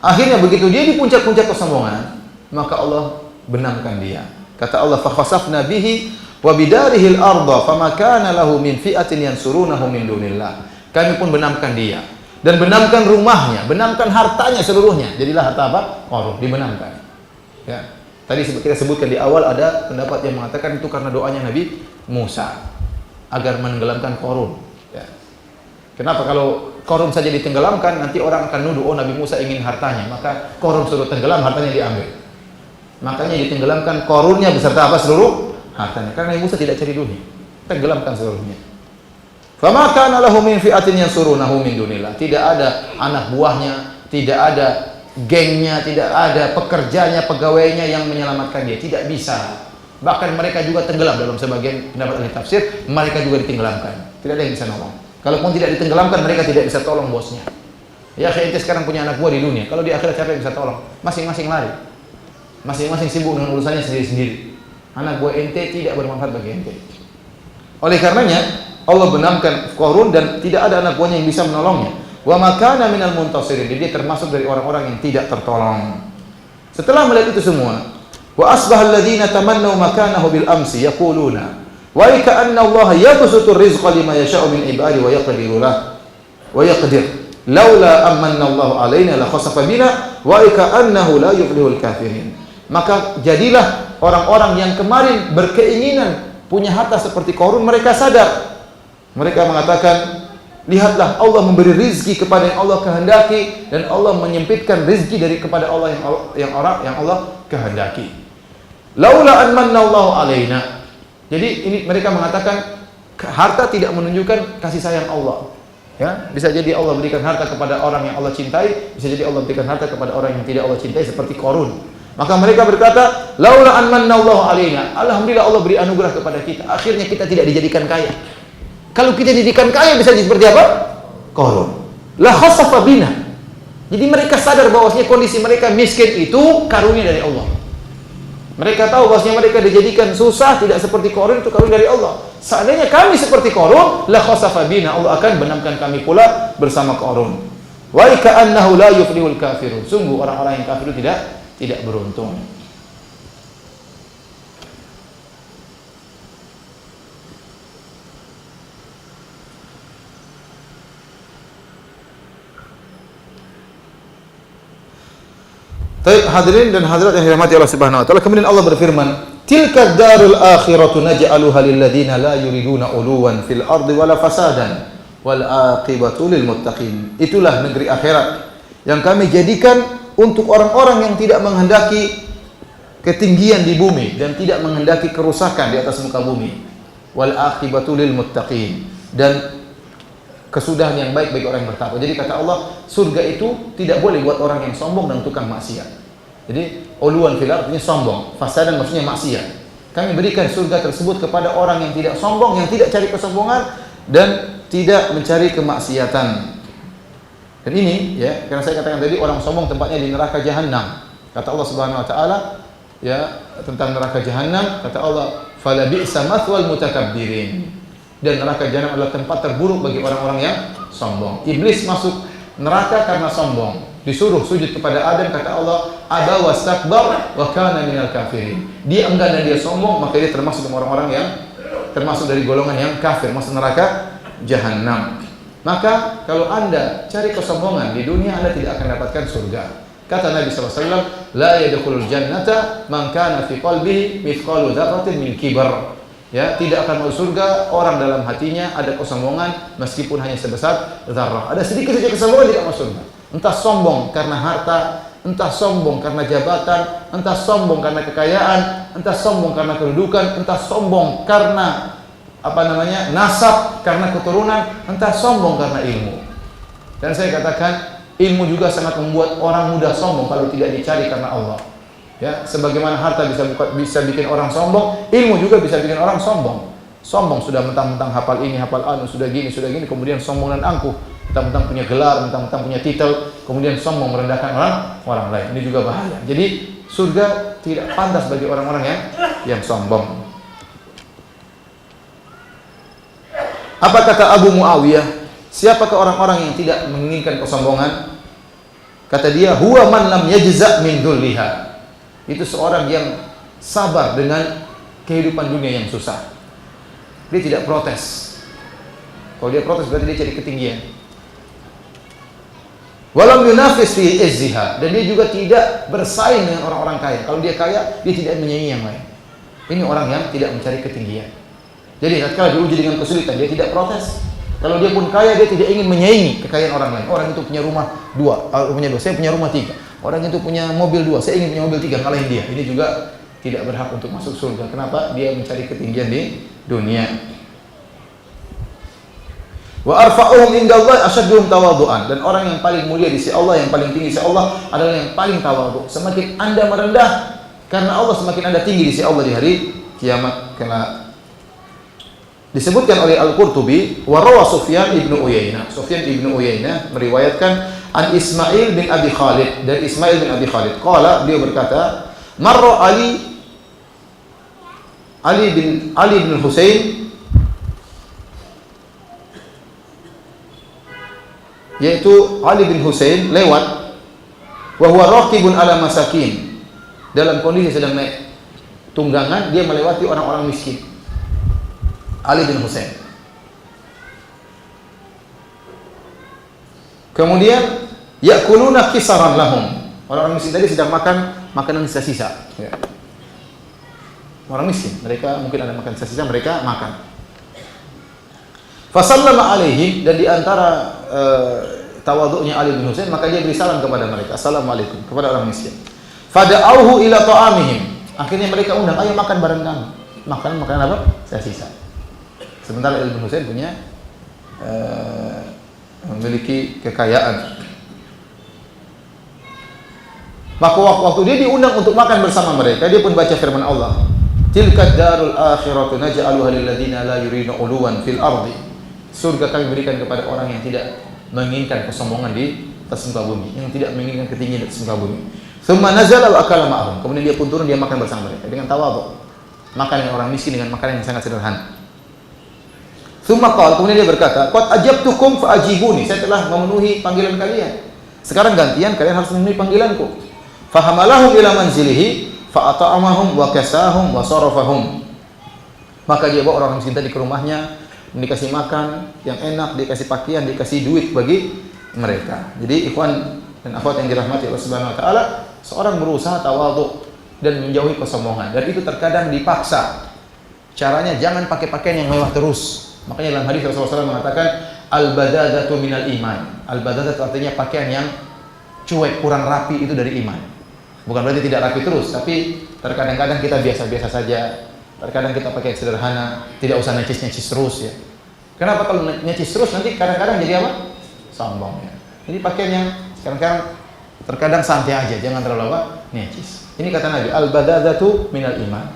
Akhirnya begitu dia di puncak-puncak kesombongan, maka Allah benamkan dia. Kata Allah, fa khasafna bihi wa bidarihil arda fama kana lahu min fi'atin yansurunahu min dunillah. Kami pun benamkan dia dan benamkan rumahnya, benamkan hartanya seluruhnya. Jadilah harta apa? Qarun, dibenamkan. Ya. Tadi kita sebutkan di awal ada pendapat yang mengatakan itu karena doanya Nabi Musa agar menenggelamkan Qarun. Ya. Kenapa kalau Qarun saja ditenggelamkan, nanti orang akan nuduh, oh Nabi Musa ingin hartanya, maka Qarun suruh tenggelam, hartanya diambil. Makanya ditenggelamkan Qarunnya beserta apa? Seluruh hartanya. Karena Nabi Musa tidak cari dunia, tenggelamkan seluruhnya. Fama kana lahu min fi'atin yansurunahu min dunillah. Tidak ada anak buahnya, tidak ada gengnya, tidak ada pekerjanya, pegawainya yang menyelamatkan dia. Tidak bisa. Bahkan mereka juga tenggelam dalam sebagian pendapat ahli tafsir, mereka juga ditenggelamkan. Tidak ada yang bisa nolong. Kalaupun tidak ditenggelamkan, mereka tidak bisa tolong bosnya. Ya, ente sekarang punya anak buah di dunia. Kalau di akhirat siapa yang bisa tolong? Masing-masing lari. Masing-masing sibuk dengan urusannya sendiri-sendiri. Anak buah ente tidak bermanfaat bagi ente. Oleh karenanya, Allah benamkan Qarun dan tidak ada anak buahnya yang bisa menolongnya. wa ma kana minal muntasirin. Dia termasuk dari orang-orang yang tidak tertolong. Setelah melihat itu semua, wa asbahal ladzina tamannaw makanahu bil amsi yaquluna wa ka'anna Allah yabsutu rizqa liman yasha'u min ibadi wa yaqdiru lahu wa yaqdir laula amanna Allah alaina la khasafa bina wa ka'annahu la yuflihul kafirin. Maka jadilah orang-orang yang kemarin berkeinginan punya harta seperti Qarun, mereka sadar. Mereka mengatakan, lihatlah Allah memberi rizki kepada yang Allah kehendaki dan Allah menyempitkan rizki dari kepada Allah yang Allah kehendaki. Laula an manallahu alaina. Jadi ini mereka mengatakan harta tidak menunjukkan kasih sayang Allah. Ya, bisa jadi Allah berikan harta kepada orang yang Allah cintai, bisa jadi Allah berikan harta kepada orang yang tidak Allah cintai seperti Qarun. Maka mereka berkata, laula an manallahu alaina. Alhamdulillah Allah beri anugerah kepada kita. Akhirnya kita tidak dijadikan kaya. Kalau kita dijadikan kaya bisa jadi seperti apa? Qarun. La khasafa bina. Jadi mereka sadar bahwasanya kondisi mereka miskin itu karunia dari Allah. Mereka tahu bahwasanya mereka dijadikan susah tidak seperti Qarun, itu karunia dari Allah. Seandainya kami seperti Qarun, la khasafa bina, Allah akan benamkan kami pula bersama Qarun. Wa ka'annahu la yuflihul kafirun. Sungguh orang-orang yang kafir itu tidak beruntung. Baik, hadirin dan hadirat yang dirahmati Allah Subhanahu wa taala. Kemudian Allah berfirman, "Tilka darul akhiratu naj'aluha lil ladzina la yuriduna uluwan fil ardi wala fasadan wal aqibatu lil muttaqin." Itulah negeri akhirat yang kami jadikan untuk orang-orang yang tidak menghendaki ketinggian di bumi dan tidak menghendaki kerusakan di atas muka bumi. Wal aqibatu lil muttaqin, dan kesudahan yang baik bagi orang yang bertakwa. Jadi kata Allah, surga itu tidak boleh buat orang yang sombong dan tukang maksiat. Jadi uluwan fil artinya sombong, fasadan maksudnya maksiat. Kami berikan surga tersebut kepada orang yang tidak sombong, yang tidak cari kesombongan dan tidak mencari kemaksiatan. Dan ini ya, karena saya katakan tadi orang sombong tempatnya di neraka jahanam. Kata Allah Subhanahu wa taala ya tentang neraka jahanam, kata Allah, "Fala bi'sa mathwal mutakabbirin." Dan neraka jahanam adalah tempat terburuk bagi orang-orang yang sombong. Iblis masuk neraka karena sombong. Disuruh sujud kepada Adam, kata Allah, "Aba wastakbar wa kana minal kafirin." Dia enggan dan dia sombong, maka dia termasuk orang-orang yang termasuk dari golongan yang kafir, masuk neraka jahanam. Maka kalau Anda cari kesombongan di dunia, Anda tidak akan dapatkan surga. Kata Nabi SAW, "La yadkhulul jannata man kana fi qalbihi mithqalu dzarratin min kibar." Ya, tidak akan masuk surga orang dalam hatinya ada kesombongan meskipun hanya sebesar zarrah. Ada sedikit saja kesombongan tidak masuk surga. Entah sombong karena harta, entah sombong karena jabatan, entah sombong karena kekayaan, entah sombong karena kedudukan, entah sombong karena nasab, karena keturunan, entah sombong karena ilmu. Dan saya katakan, ilmu juga sangat membuat orang mudah sombong kalau tidak dicari karena Allah. Ya, sebagaimana harta bisa bikin orang sombong, ilmu juga bisa bikin orang sombong. Sombong sudah mentang-mentang hafal ini, hafal anu, sudah gini, kemudian sombong dan angkuh, mentang-mentang punya gelar, mentang-mentang punya titel, kemudian sombong merendahkan orang lain. Ini juga bahaya. Jadi surga tidak pantas bagi orang-orang yang sombong. Apa kata Abu Muawiyah? Siapakah orang-orang yang tidak menginginkan kesombongan? Kata dia, "Huwa man lam yajza' min dhulliha." Itu seorang yang sabar dengan kehidupan dunia yang susah. Dia tidak protes. Kalau dia protes berarti dia cari ketinggian. Walam yunafis fi izziha, dan dia juga tidak bersaing dengan orang-orang kaya. Kalau dia kaya, dia tidak menyaingi yang lain. Ini orang yang tidak mencari ketinggian. Jadi tatkala diuji dengan kesulitan, dia tidak protes. Kalau dia pun kaya, dia tidak ingin menyaingi kekayaan orang lain. Orang itu punya rumah dua, saya punya rumah 3. Orang itu punya mobil 2, saya ingin punya mobil 3, ngalahin dia. Ini juga tidak berhak untuk masuk surga. Kenapa? Dia mencari ketinggian di dunia. Wa arfa'uhum indallahi ashadduhum tawadhu'an. Dan orang yang paling mulia di sisi Allah, yang paling tinggi di sisi Allah adalah yang paling tawadhu. Semakin Anda merendah karena Allah, semakin Anda tinggi di sisi Allah di hari kiamat kelak. Disebutkan oleh Al-Qurtubi, wa rawa Sufyan ibnu Uyainah. Sufyan ibnu Uyainah meriwayatkan an Ismail bin Abi Khalid, dari Ismail bin Abi Khalid. Qala, dia berkata, marra Ali bin Husain yaitu Ali bin Husain lewat, wa huwa raqibun ala masakin, dalam kondisi sedang naik tunggangan, dia melewati orang-orang miskin. Ali bin Husain. Kemudian yakuluna kisaran lahum, orang-orang miskin tadi sedang makan makanan sisa-sisa, ya. Orang miskin, mereka mungkin ada makan sisa-sisa, mereka makan. Fasallama alaihim, dan di antara tawadhu'nya Ali bin Husain, maka dia beri salam kepada mereka, assalamualaikum, kepada orang miskin. Fada'auhu ila ta'amihim, akhirnya mereka undang, ayo makan bareng kami. Makanan apa? Sisa-sisa. Sementara Ali bin Husain punya memiliki kekayaan. Maka waktu dia diundang untuk makan bersama mereka, dia pun baca firman Allah, tilka darul akhiratu naj'aluha lil ladzina la yuriduna 'uluwan fil ardi. Surga kami berikan kepada orang yang tidak menginginkan kesombongan di atas muka bumi, yang tidak menginginkan ketinggian di atas muka bumi. Tsumma nazala wa akala ma'ahum. Kemudian dia pun turun, dia makan bersama mereka dengan tawadhu. Makan dengan orang miskin dengan makanan yang sangat sederhana. Tsumma qala, kemudian dia berkata, qad ajabtukum fa ajibuni. Saya telah memenuhi panggilan kalian. Sekarang gantian, kalian harus memenuhi panggilanku. Fahamalahum ila manzilihi fa at'amahum wa kasahum wa sarafahum. Maka dia bawa orang miskin tadi ke rumahnya, dikasih makan yang enak, dikasih pakaian, dikasih duit bagi mereka. Jadi ikhwan dan akhwat yang dirahmati Allah Subhanahu wa taala, seorang berusaha tawadhu dan menjauhi kesombongan, dan itu terkadang dipaksa. Caranya jangan pakai pakaian yang mewah terus. Makanya dalam hadis Rasulullah SAW mengatakan al-badadatu minal iman. Al-badadatu artinya pakaian yang cuek, kurang rapi, itu dari iman. Bukan berarti tidak rapi terus, tapi terkadang-kadang kita biasa-biasa saja. Terkadang kita pakai sederhana, tidak usah necis-necis terus, ya. Kenapa? Kalau necis terus nanti kadang-kadang jadi apa? Sombong, ya. Ini pakaian yang kadang-kadang terkadang santai aja, jangan terlalu apa? Necis. Ini kata Nabi, al-badadatu minal iman.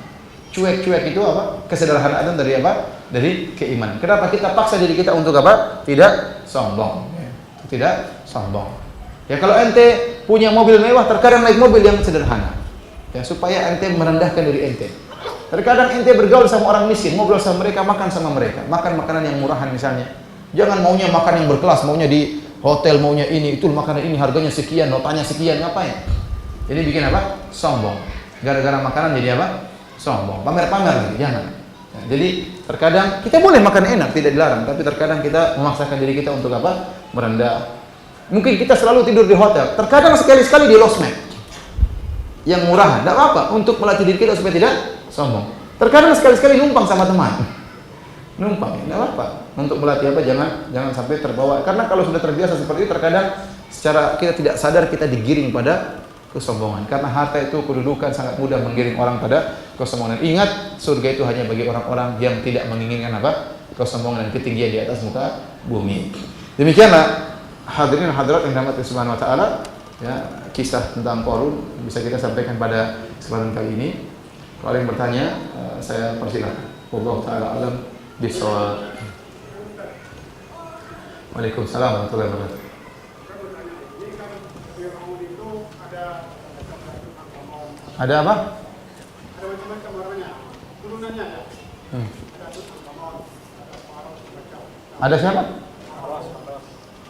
Cuek-cuek itu apa? Kesederhanaan dari apa? Dari keimanan. Kenapa kita paksa diri kita untuk apa? Tidak sombong, ya. Tidak sombong. Ya kalau ente punya mobil mewah, terkadang naik mobil yang sederhana, ya, supaya ente merendahkan diri ente. Terkadang ente bergaul sama orang miskin, ngobrol sama mereka, makan sama mereka, makan makanan yang murahan misalnya. Jangan maunya makan yang berkelas, maunya di hotel, maunya ini, itu makanan ini harganya sekian, notanya sekian, ngapain? Jadi bikin apa? Sombong. Gara-gara makanan jadi apa? Sombong. Pamer-pamer lagi, jangan. Ya, jadi terkadang kita boleh makan enak, tidak dilarang, tapi terkadang kita memaksakan diri kita untuk apa? Merendah. Mungkin kita selalu tidur di hotel, terkadang sekali-sekali di losmed yang murahan, tidak apa-apa, untuk melatih diri kita supaya tidak sombong. Terkadang sekali-sekali numpang sama teman, numpang, tidak apa-apa, untuk melatih apa, jangan sampai terbawa. Karena kalau sudah terbiasa seperti itu, terkadang secara kita tidak sadar kita digiring pada kesombongan. Karena harta itu, kedudukan sangat mudah menggiring orang pada kesombongan. Ingat, surga itu hanya bagi orang-orang yang tidak menginginkan apa, kesombongan dan ketinggian di atas muka bumi. Demikianlah hadirin hadirat yang dirahmati Subhanahu wa taala, ya, kisah tentang Qarun bisa kita sampaikan pada kesempatan kali ini. Kalau ada yang bertanya, saya persilakan. Wallahu taala alam bisawab. Waalaikumsalam warahmatullahi wabarakatuh. Ada apa? Ada macam-macam warnanya, turunannya ya. Ada siapa?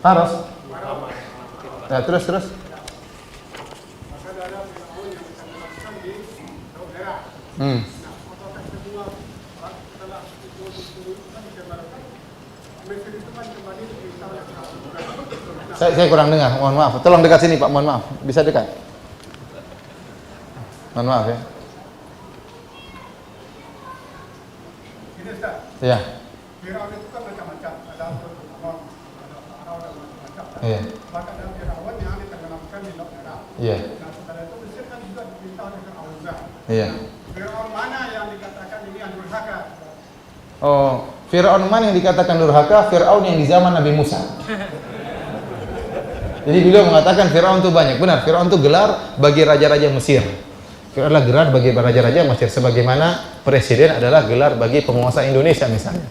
Paros. Ya, terus. Saya kurang dengar, mohon maaf. Tolong dekat sini Pak, mohon maaf. Bisa dekat? Mohon maaf ya. Ini Ustaz. Ya. Firaun itu kan macam-macam, ada iya. Bahkan dalam Firaun yang ditenggelamkan di Laut Merah. Iya. Nah, setelah itu Mesir kan juga diperintah oleh Firaun. Iya. Firaun mana yang dikatakan ini yang durhaka? Oh, Firaun mana yang dikatakan durhaka? Firaun yang di zaman Nabi Musa. Jadi beliau mengatakan Firaun itu banyak. Benar, Firaun itu gelar bagi raja-raja Mesir. Firaun adalah gelar bagi raja-raja Mesir, sebagaimana presiden adalah gelar bagi penguasa Indonesia misalnya.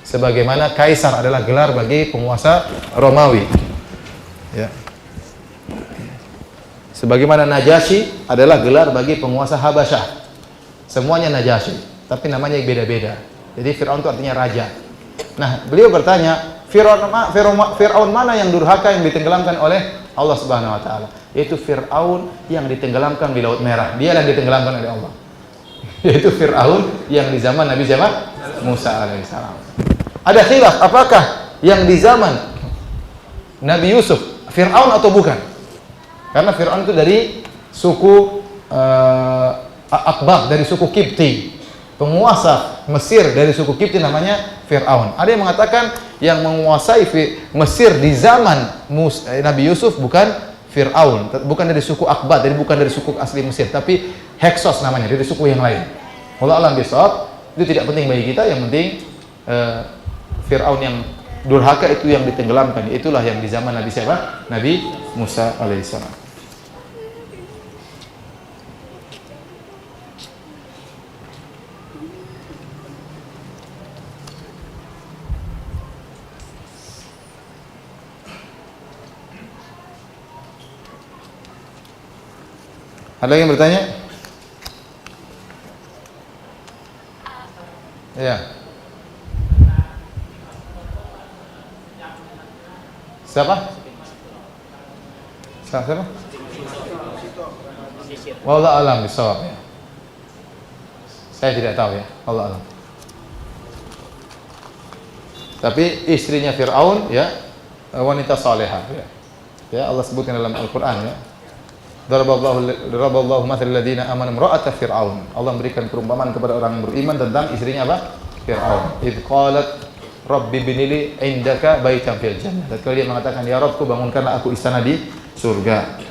Sebagaimana kaisar adalah gelar bagi penguasa Romawi. Ya. Sebagaimana Najasyi adalah gelar bagi penguasa Habasyah. Semuanya Najasyi, tapi namanya beda-beda. Jadi Firaun itu artinya raja. Nah, beliau bertanya, Fir'aun mana yang durhaka yang ditenggelamkan oleh Allah Subhanahu wa taala? Yaitu Fir'aun yang ditenggelamkan di Laut Merah. Dia yang ditenggelamkan oleh Allah. Yaitu Fir'aun yang di zaman Nabi siapa? Musa alaihissalam. Ada khilaf apakah yang di zaman Nabi Yusuf Fir'aun atau bukan? Karena Fir'aun itu dari suku Akbar, dari suku Kipti. Penguasa Mesir dari suku Kipti namanya Fir'aun. Ada yang mengatakan yang menguasai Mesir di zaman Nabi Yusuf bukan Fir'aun, bukan dari suku Akbar, jadi bukan dari suku asli Mesir, tapi Heksos namanya, dari suku yang lain. Wallahu a'lam bishawab. Itu tidak penting bagi kita, yang penting Fir'aun yang durhaka itu yang ditenggelamkan. Itulah yang di zaman Nabi siapa? Nabi Musa alaihissalam. Ada yang bertanya? Ya. Siapa? Siapa? Wallahu a'lam bishawab ya. Saya tidak tahu ya, Allah a'lam. Tapi istrinya Fir'aun ya, wanita salehah ya. Ya, Allah sebutkan dalam Al-Qur'an ya. Daraballahu mathal ladzina amanu imra'ata Fir'aun. Allah memberikan perumpamaan kepada orang yang beriman tentang istrinya apa? Fir'aun. Idz qalat rabbi binili indaka baitan fil jannah. Ketika dia mengatakan, ya Rabbku, bangunkanlah aku istana di surga.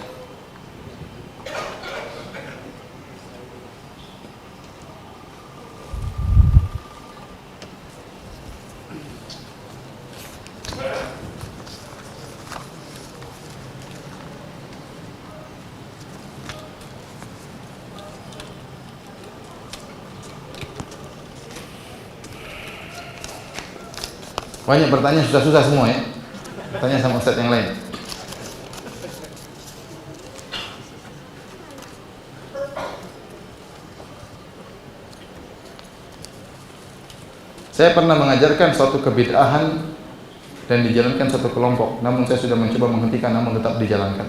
Banyak pertanyaan susah-susah semua ya. Tanya sama ustaz yang lain. Saya pernah mengajarkan suatu kebid'ahan dan dijalankan satu kelompok. Namun saya sudah mencoba menghentikan, namun tetap dijalankan.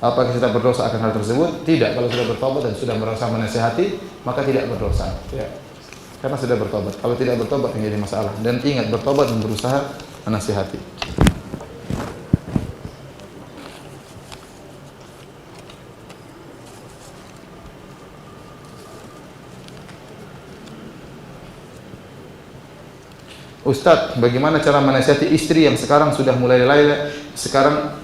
Apakah kita berdosa akan hal tersebut? Tidak. Kalau sudah bertobat dan sudah merasa menasihati, maka tidak berdosa. Ya. Karena sudah bertobat. Kalau tidak bertobat menjadi masalah. Dan ingat, bertobat dan berusaha menasihati. Ustadz, bagaimana cara menasihati istri yang sekarang sudah mulai lalai?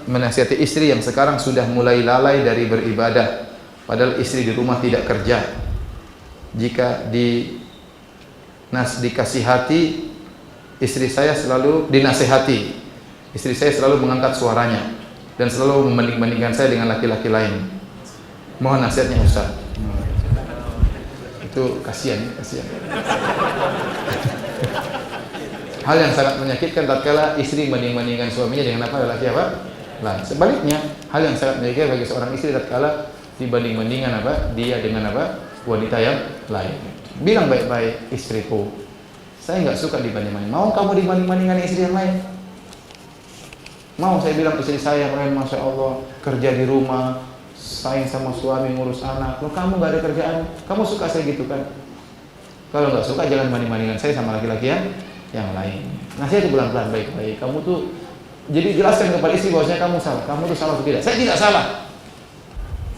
Menasihati istri yang sekarang sudah mulai lalai dari beribadah, padahal istri di rumah tidak kerja. Jika dikasih hati, istri saya selalu dinasihati. Istri saya selalu mengangkat suaranya dan selalu membanding-bandingkan saya dengan laki-laki lain. Mohon nasihatnya Ustaz. Itu kasihan. Hal yang sangat menyakitkan tatkala istri membanding-bandingkan suaminya dengan laki apa? Lain. Sebaliknya, hal yang sangat menyakitkan bagi seorang istri tatkala dibanding-bandingkan dia dengan wanita yang lain. Bilang baik-baik, istriku, saya nggak suka dibanding-banding. Mau kamu dibanding-bandingkan istri yang lain? Mau saya bilang istri saya yang lain, masya Allah, kerja di rumah, sayang sama suami, ngurus anak. Kalau kamu nggak ada kerjaan, kamu suka saya gitu kan? Kalau nggak suka, jangan banding-bandingkan saya sama laki-laki yang lain. Nah, saya itu pelan-pelan baik-baik. Kamu tuh, jadi jelaskan kepada istri bahwasanya kamu salah. Kamu tuh salah atau tidak? Saya tidak salah.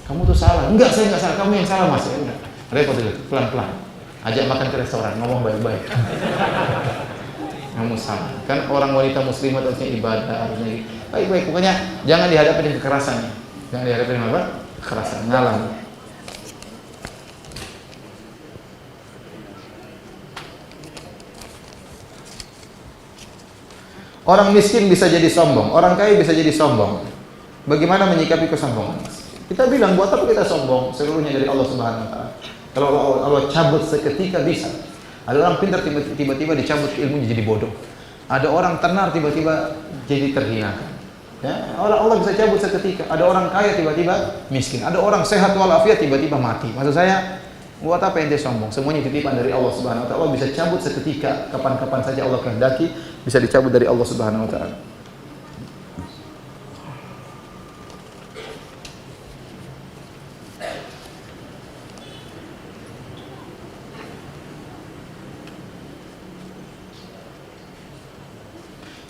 Kamu tuh salah. Enggak, saya nggak salah. Kamu yang salah, Mas. Enggak. Repot itu, pelan-pelan. Ajak makan ke restoran, ngomong baik-baik. Kamu salah. Kan orang wanita muslimah harusnya ibadah, harusnya baik-baik. Pokoknya jangan dihadapi dengan kekerasan. Jangan dihadapi dengan apa? Kekerasan, ngalah. Orang miskin bisa jadi sombong, orang kaya bisa jadi sombong. Bagaimana menyikapi kesombongan? Kita bilang, buat apa kita sombong? Seluruhnya dari Allah Subhanahu wa taala. Kalau Allah cabut seketika bisa. Ada orang pintar tiba-tiba dicabut ilmunya jadi bodoh. Ada orang tenar tiba-tiba jadi terhinakan. Ya, Allah bisa cabut seketika. Ada orang kaya tiba-tiba miskin. Ada orang sehat walafiat tiba-tiba mati. Maksud saya, Buat apa ente sombong? Semuanya titipan dari Allah Subhanahu wa taala. Allah bisa cabut seketika, kapan-kapan saja Allah kehendaki, bisa dicabut dari Allah Subhanahu wa taala.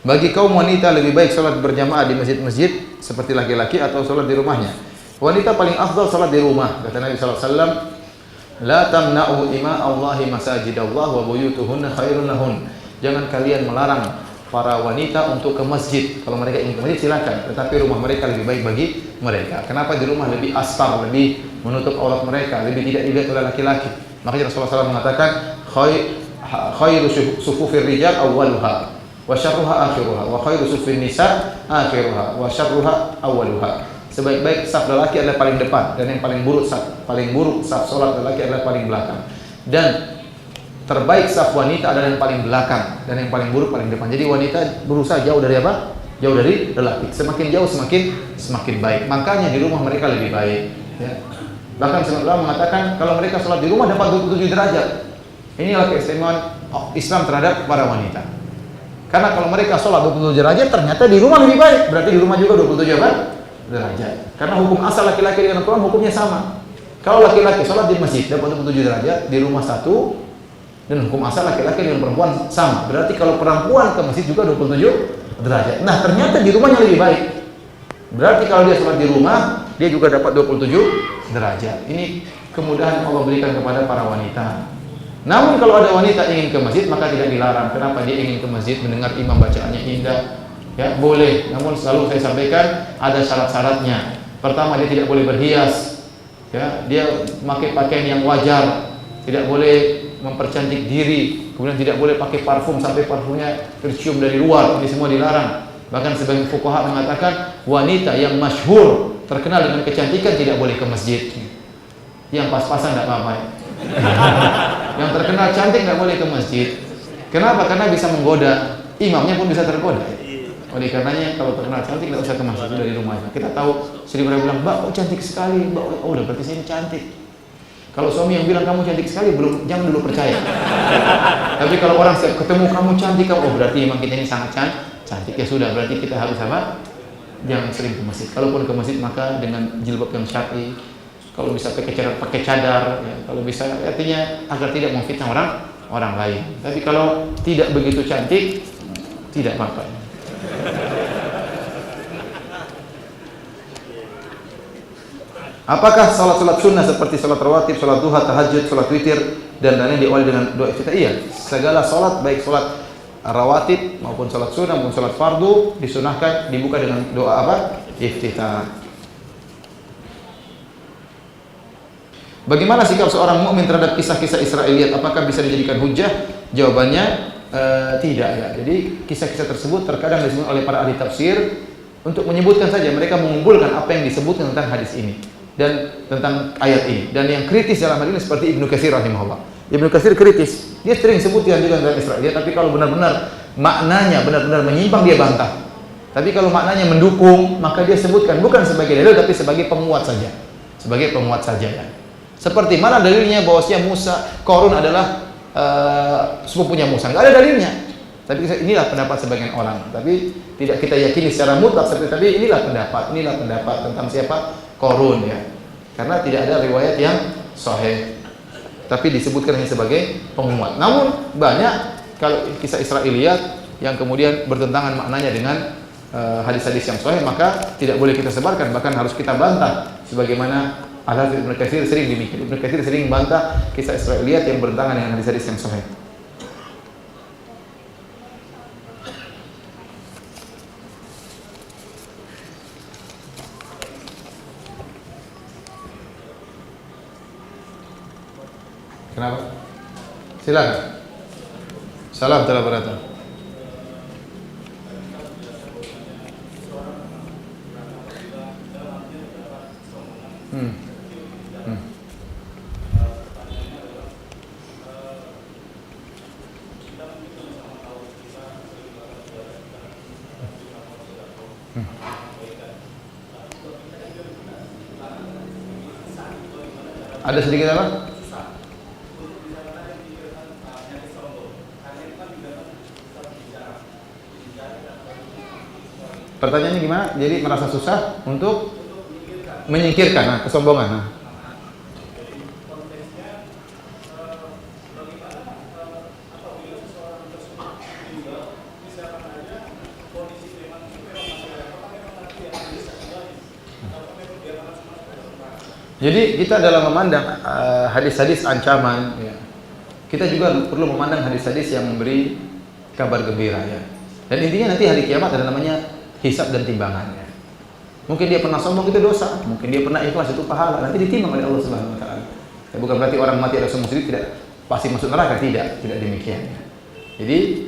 Bagi kaum wanita lebih baik salat berjamaah di masjid-masjid seperti laki-laki atau salat di rumahnya. Wanita paling afdal salat di rumah. Kata Nabi sallallahu alaihi wasallam, "La tamna'u ima Allahi masajidallah wa buyutuhunna khairun lahun." Jangan kalian melarang para wanita untuk ke masjid. Kalau mereka ingin ke masjid silakan, tetapi rumah mereka lebih baik bagi mereka. Kenapa di rumah lebih astar, lebih menutup aurat mereka, lebih tidak dilihat oleh laki-laki. Makanya Rasulullah SAW mengatakan, khairu sufufir rijal awwaluha wa syarruha akhiruha wa khairu sufufin nisa akhiruha wa syarruha awwaluha. Sebaik-baik saf lelaki adalah paling depan, dan yang paling buruk saf salat lelaki adalah paling belakang. Dan terbaik saf wanita adalah yang paling belakang, dan yang paling buruk paling depan. Jadi wanita berusaha jauh dari apa? Jauh dari lelaki. Semakin jauh semakin baik. Makanya di rumah mereka lebih baik. Ya. Bahkan sebenarnya mengatakan kalau mereka sholat di rumah dapat 27 derajat. Inilah keistimewaan Islam terhadap para wanita. Karena kalau mereka sholat 27 derajat, ternyata di rumah lebih baik. Berarti di rumah juga 27 apa? Derajat. Karena hukum asal laki-laki dengan perempuan hukumnya sama. Kalau laki-laki sholat di masjid dapat 27 derajat, di rumah 1, dan hukum asal laki-laki dengan perempuan sama. Berarti kalau perempuan ke masjid juga 27 derajat. Nah, ternyata di rumahnya lebih baik. Berarti kalau dia sholat di rumah, dia juga dapat 27 derajat. Ini kemudahan Allah berikan kepada para wanita. Namun kalau ada wanita ingin ke masjid, maka tidak dilarang. Kenapa? Dia ingin ke masjid mendengar imam bacaannya indah. Ya, boleh. Namun selalu saya sampaikan ada syarat-syaratnya. Pertama, dia tidak boleh berhias. Ya, dia memakai pakaian yang wajar. Tidak boleh mempercantik diri. Kemudian tidak boleh pakai parfum sampai parfumnya tercium dari luar. Ini semua dilarang. Bahkan sebagian fuqaha mengatakan wanita yang masyhur terkenal dengan kecantikan tidak boleh ke masjid. Yang pas-pasan tidak apa-apa. Yang terkenal cantik tidak boleh ke masjid. Kenapa? Karena bisa menggoda. Imamnya pun bisa tergoda. Oleh karenanya kalau terkenal cantik tidak usah ke masjid, dari rumah. Kita tahu Sri Mulyani bilang, "Mbak, oh cantik sekali." Mbak, oh udah berarti saya cantik. Kalau suami yang bilang kamu cantik sekali, jangan dulu percaya. Tapi kalau orang setiap ketemu kamu cantik, oh berarti memang kita ini sangat cantik. Ya sudah, berarti kita harus apa? Jangan sering ke masjid. Kalaupun ke masjid maka dengan jilbab yang syar'i. Kalau bisa pakai cadar, ya. Kalau bisa artinya agar tidak memfitnah orang lain. Tapi kalau tidak begitu cantik, tidak apa-apa. Apakah salat-salat sunnah seperti salat rawatib, salat duha, tahajud, salat witir dan lain-lain diawali dengan doa iftitah? Iya, segala salat baik salat rawatib maupun salat sunnah maupun salat fardu disunahkan dibuka dengan doa apa? Iftitah. Bagaimana sikap seorang mukmin terhadap kisah-kisah Israiliyat? Apakah bisa dijadikan hujjah? Jawabannya tidak ya. Jadi kisah-kisah tersebut terkadang disebut oleh para ahli tafsir untuk menyebutkan saja, mereka mengumpulkan apa yang disebutkan tentang hadis ini dan tentang ayat ini. Dan yang kritis dalam hal ini seperti Ibnu Katsir rahimahullah. Ibnu Katsir kritis. Dia sering sebutkan juga tentang Israiliyat, tapi kalau benar-benar maknanya benar-benar menyimpang dia bantah. Tapi kalau maknanya mendukung, maka dia sebutkan bukan sebagai dalil tapi sebagai penguat saja. Sebagai penguat saja ya. Seperti mana dalilnya bahwasanya Qarun adalah sepupunya Musa? Enggak ada dalilnya. Tapi inilah pendapat sebagian orang. Tapi tidak kita yakini secara mutlak, tapi inilah pendapat tentang siapa? Qarun ya. Karena tidak ada riwayat yang sahih. Tapi disebutkan hanya sebagai penguat. Namun banyak kalau kisah Israiliyat yang kemudian bertentangan maknanya dengan hadis-hadis yang sahih, maka tidak boleh kita sebarkan, bahkan harus kita bantah. Sebagaimana Ibnu Katsir sering demikian. Ibnu Katsir sering bantah kisah Israiliyat yang bertentangan dengan hadis-hadis yang sahih. Kenapa? Silakan. Salam telah berata. Ada sedikit apa? Pertanyaannya gimana? Jadi merasa susah untuk menyingkirkan kesombongan. Jadi kita dalam memandang hadis-hadis ancaman, ya, kita juga perlu memandang hadis-hadis yang memberi kabar gembira, ya. Dan intinya nanti hari kiamat ada namanya hisab dan timbangannya. Mungkin dia pernah sombong itu dosa, mungkin dia pernah ikhlas itu pahala, nanti ditimbang oleh Allah Subhanahu wa taala. Ya, bukan berarti orang mati ada sombong sendiri tidak pasti masuk neraka, tidak demikian. Jadi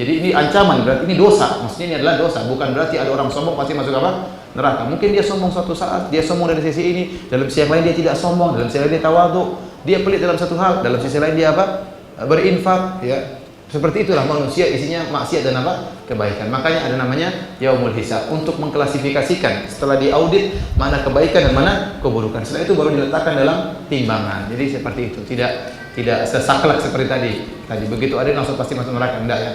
ini ancaman, berarti ini dosa. Maksudnya ini adalah dosa, bukan berarti ada orang sombong pasti masuk apa? Neraka. Mungkin dia sombong suatu saat, dia sombong dari sisi ini, dalam sisi yang lain dia tidak sombong, dalam sisi lain dia tawadhu, dia pelit dalam satu hal, dalam sisi lain dia apa? Berinfak, ya. Seperti itulah manusia, isinya maksiat dan apa? Kebaikan. Makanya ada namanya yaumul hisab, untuk mengklasifikasikan setelah diaudit mana kebaikan dan mana keburukan. Setelah itu baru diletakkan dalam timbangan. Jadi seperti itu, tidak sesaklek seperti tadi. Begitu ada yang langsung pasti masuk neraka, enggak, ya.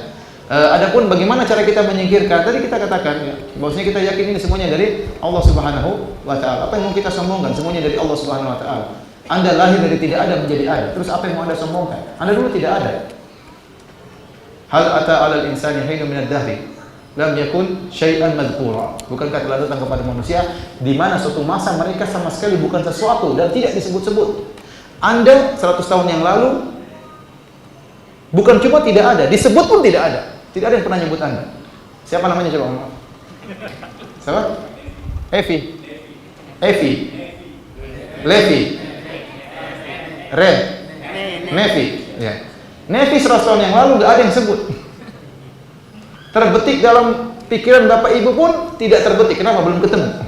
Adapun bagaimana cara kita menyingkirkan, tadi kita katakan, ya, bahwasanya kita yakin ini semuanya dari Allah Subhanahu wa taala. Apa yang mau kita sombongkan semuanya dari Allah Subhanahu wa taala. Anda lahir dari tidak ada menjadi ada. Terus apa yang mau Anda sombongkan? Anda dulu tidak ada. Hal ata 'alal insani hinun minad dahri lam yakun syai'an madhkura. Bukankah telah datang kepada manusia di mana suatu masa mereka sama sekali bukan sesuatu dan tidak disebut-sebut. Anda 100 tahun yang lalu bukan cuma tidak ada, disebut pun tidak ada. Tidak ada yang pernah nyebut Anda. Siapa namanya coba ngomong? Siapa? Evi. Levi. Nevi. Ya. Nevi 100 tahun yang lalu nggak ada yang sebut. Terbetik dalam pikiran Bapak Ibu pun tidak terbetik. Kenapa? Belum ketemu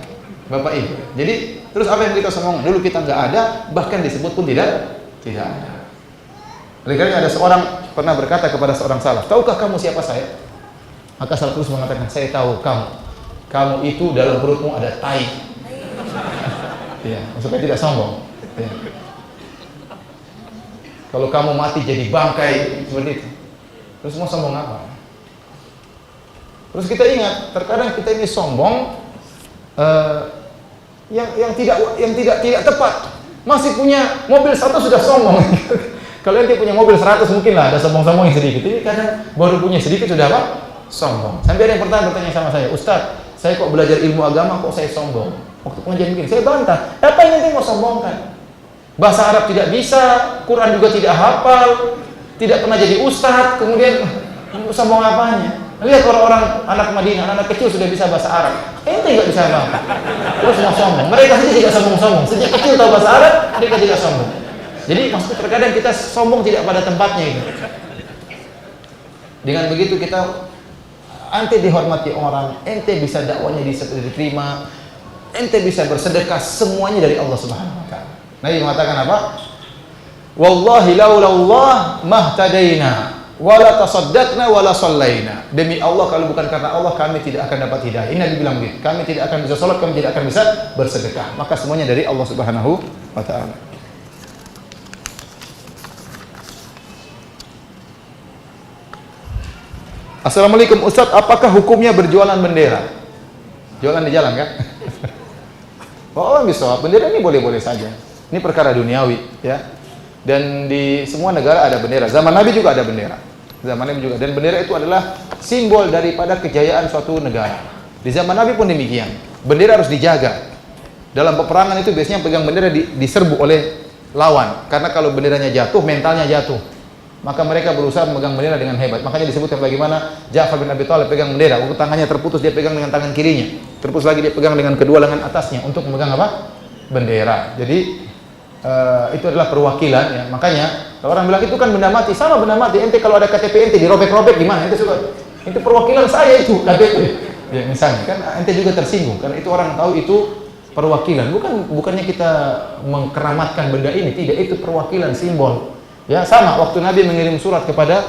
Bapak Ibu. Jadi terus apa yang kita sombong? Dulu kita nggak ada, bahkan disebut pun tidak ada. Oleh karena ada seorang pernah berkata kepada seorang salaf, tahukah kamu siapa saya? Maka salaf terus mengatakan, saya tahu kamu. Kamu itu dalam perutmu ada tai. Ya, supaya tidak sombong. Ya. Kalau kamu mati jadi bangkai seperti itu. Terus mau sombong apa? Terus kita ingat, terkadang kita ini sombong yang tidak tepat. Masih punya mobil 1 sudah sombong. Kalau ente punya mobil 100 mungkin lah ada sombong-sombong yang sedikit. Ini kadang baru punya sedikit sudah apa? Sombong. Sampai ada yang bertanya sama saya, Ustaz, saya kok belajar ilmu agama kok saya sombong? Waktu pengajian begini, saya bantah. Apa yang ente mau sombongkan? Bahasa Arab tidak bisa, Quran juga tidak hafal, tidak pernah jadi ustaz, kemudian sombong apanya? Lihat orang-orang anak Madinah, anak kecil sudah bisa bahasa Arab. Ente nggak bisa apa-apa. Terus mau sombong. Mereka saja tidak sombong-sombong. Sejak kecil tahu bahasa Arab, mereka tidak sombong. Jadi maksud terkadang kita sombong tidak pada tempatnya itu. Dengan begitu kita ente dihormati orang, ente bisa dakwanya diterima, ente bisa bersedekah, semuanya dari Allah Subhanahu wa taala. Nabi mengatakan apa? Wallahi laulallah mahtadaina wala tasaddaqna wala sallaina. Demi Allah, kalau bukan karena Allah kami tidak akan dapat hidayah. Ini Nabi bilang begitu. Kami tidak akan bisa salat, kami tidak akan bisa bersedekah. Maka semuanya dari Allah Subhanahu wa taala. Assalamualaikum Ustaz, apakah hukumnya berjualan bendera? Jualan di jalan kan? Oh, bisa. Bendera ini boleh-boleh saja. Ini perkara duniawi, ya. Dan di semua negara ada bendera. Zaman Nabi juga ada bendera. Zaman Nabi juga. Dan bendera itu adalah simbol daripada kejayaan suatu negara. Di zaman Nabi pun demikian. Bendera harus dijaga. Dalam peperangan itu biasanya pegang bendera diserbu oleh lawan. Karena kalau benderanya jatuh, mentalnya jatuh. Maka mereka berusaha memegang bendera dengan hebat. Makanya disebutkan bagaimana Ja'far bin Abi Thalib pegang bendera. Waktu tangannya terputus, dia pegang dengan tangan kirinya. Terputus lagi, dia pegang dengan kedua lengan atasnya untuk memegang apa? Bendera. Jadi itu adalah perwakilan, ya. Makanya orang bilang itu kan benda mati. Sama benda mati. Ente kalau ada KTP ente dirobek-robek gimana? Ente suka. Itu perwakilan saya itu KTP. Ya misalnya kan ente juga tersinggung karena itu orang tahu itu perwakilan. Bukannya kita mengkeramatkan benda ini, tidak, itu perwakilan, simbol. Ya sama, waktu Nabi mengirim surat kepada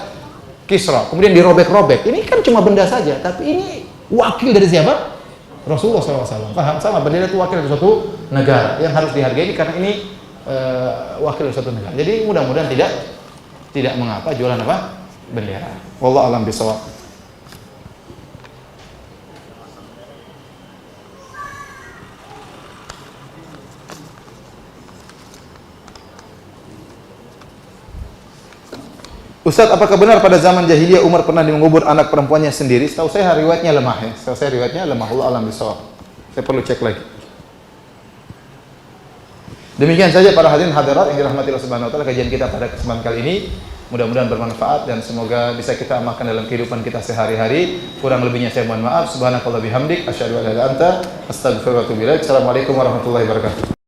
Kisra, kemudian dirobek-robek. Ini kan cuma benda saja, tapi ini wakil dari siapa? Rasulullah SAW. Paham? Sama, bendera itu wakil dari suatu negara yang harus dihargai karena ini wakil dari suatu negara. Jadi mudah-mudahan tidak mengapa jualan apa? Bendera. Wallahu a'lam bishawab. Ustaz, apakah benar pada zaman jahiliyah Umar pernah mengubur anak perempuannya sendiri? Setahu saya riwayatnya lemah ya. Setahu saya riwayatnya lemah. Allah alam bisawab. Saya perlu cek lagi. Demikian saja para hadirin hadirat yang dirahmati Allah Subhanahu wa taala, kajian kita pada kesempatan kali ini. Mudah-mudahan bermanfaat dan semoga bisa kita amalkan dalam kehidupan kita sehari-hari. Kurang lebihnya saya mohon maaf. Subhanakallah bihamdik asyhadu an la ilaha illa anta astaghfiruka wa atubu ilaik. Assalamualaikum warahmatullahi wabarakatuh.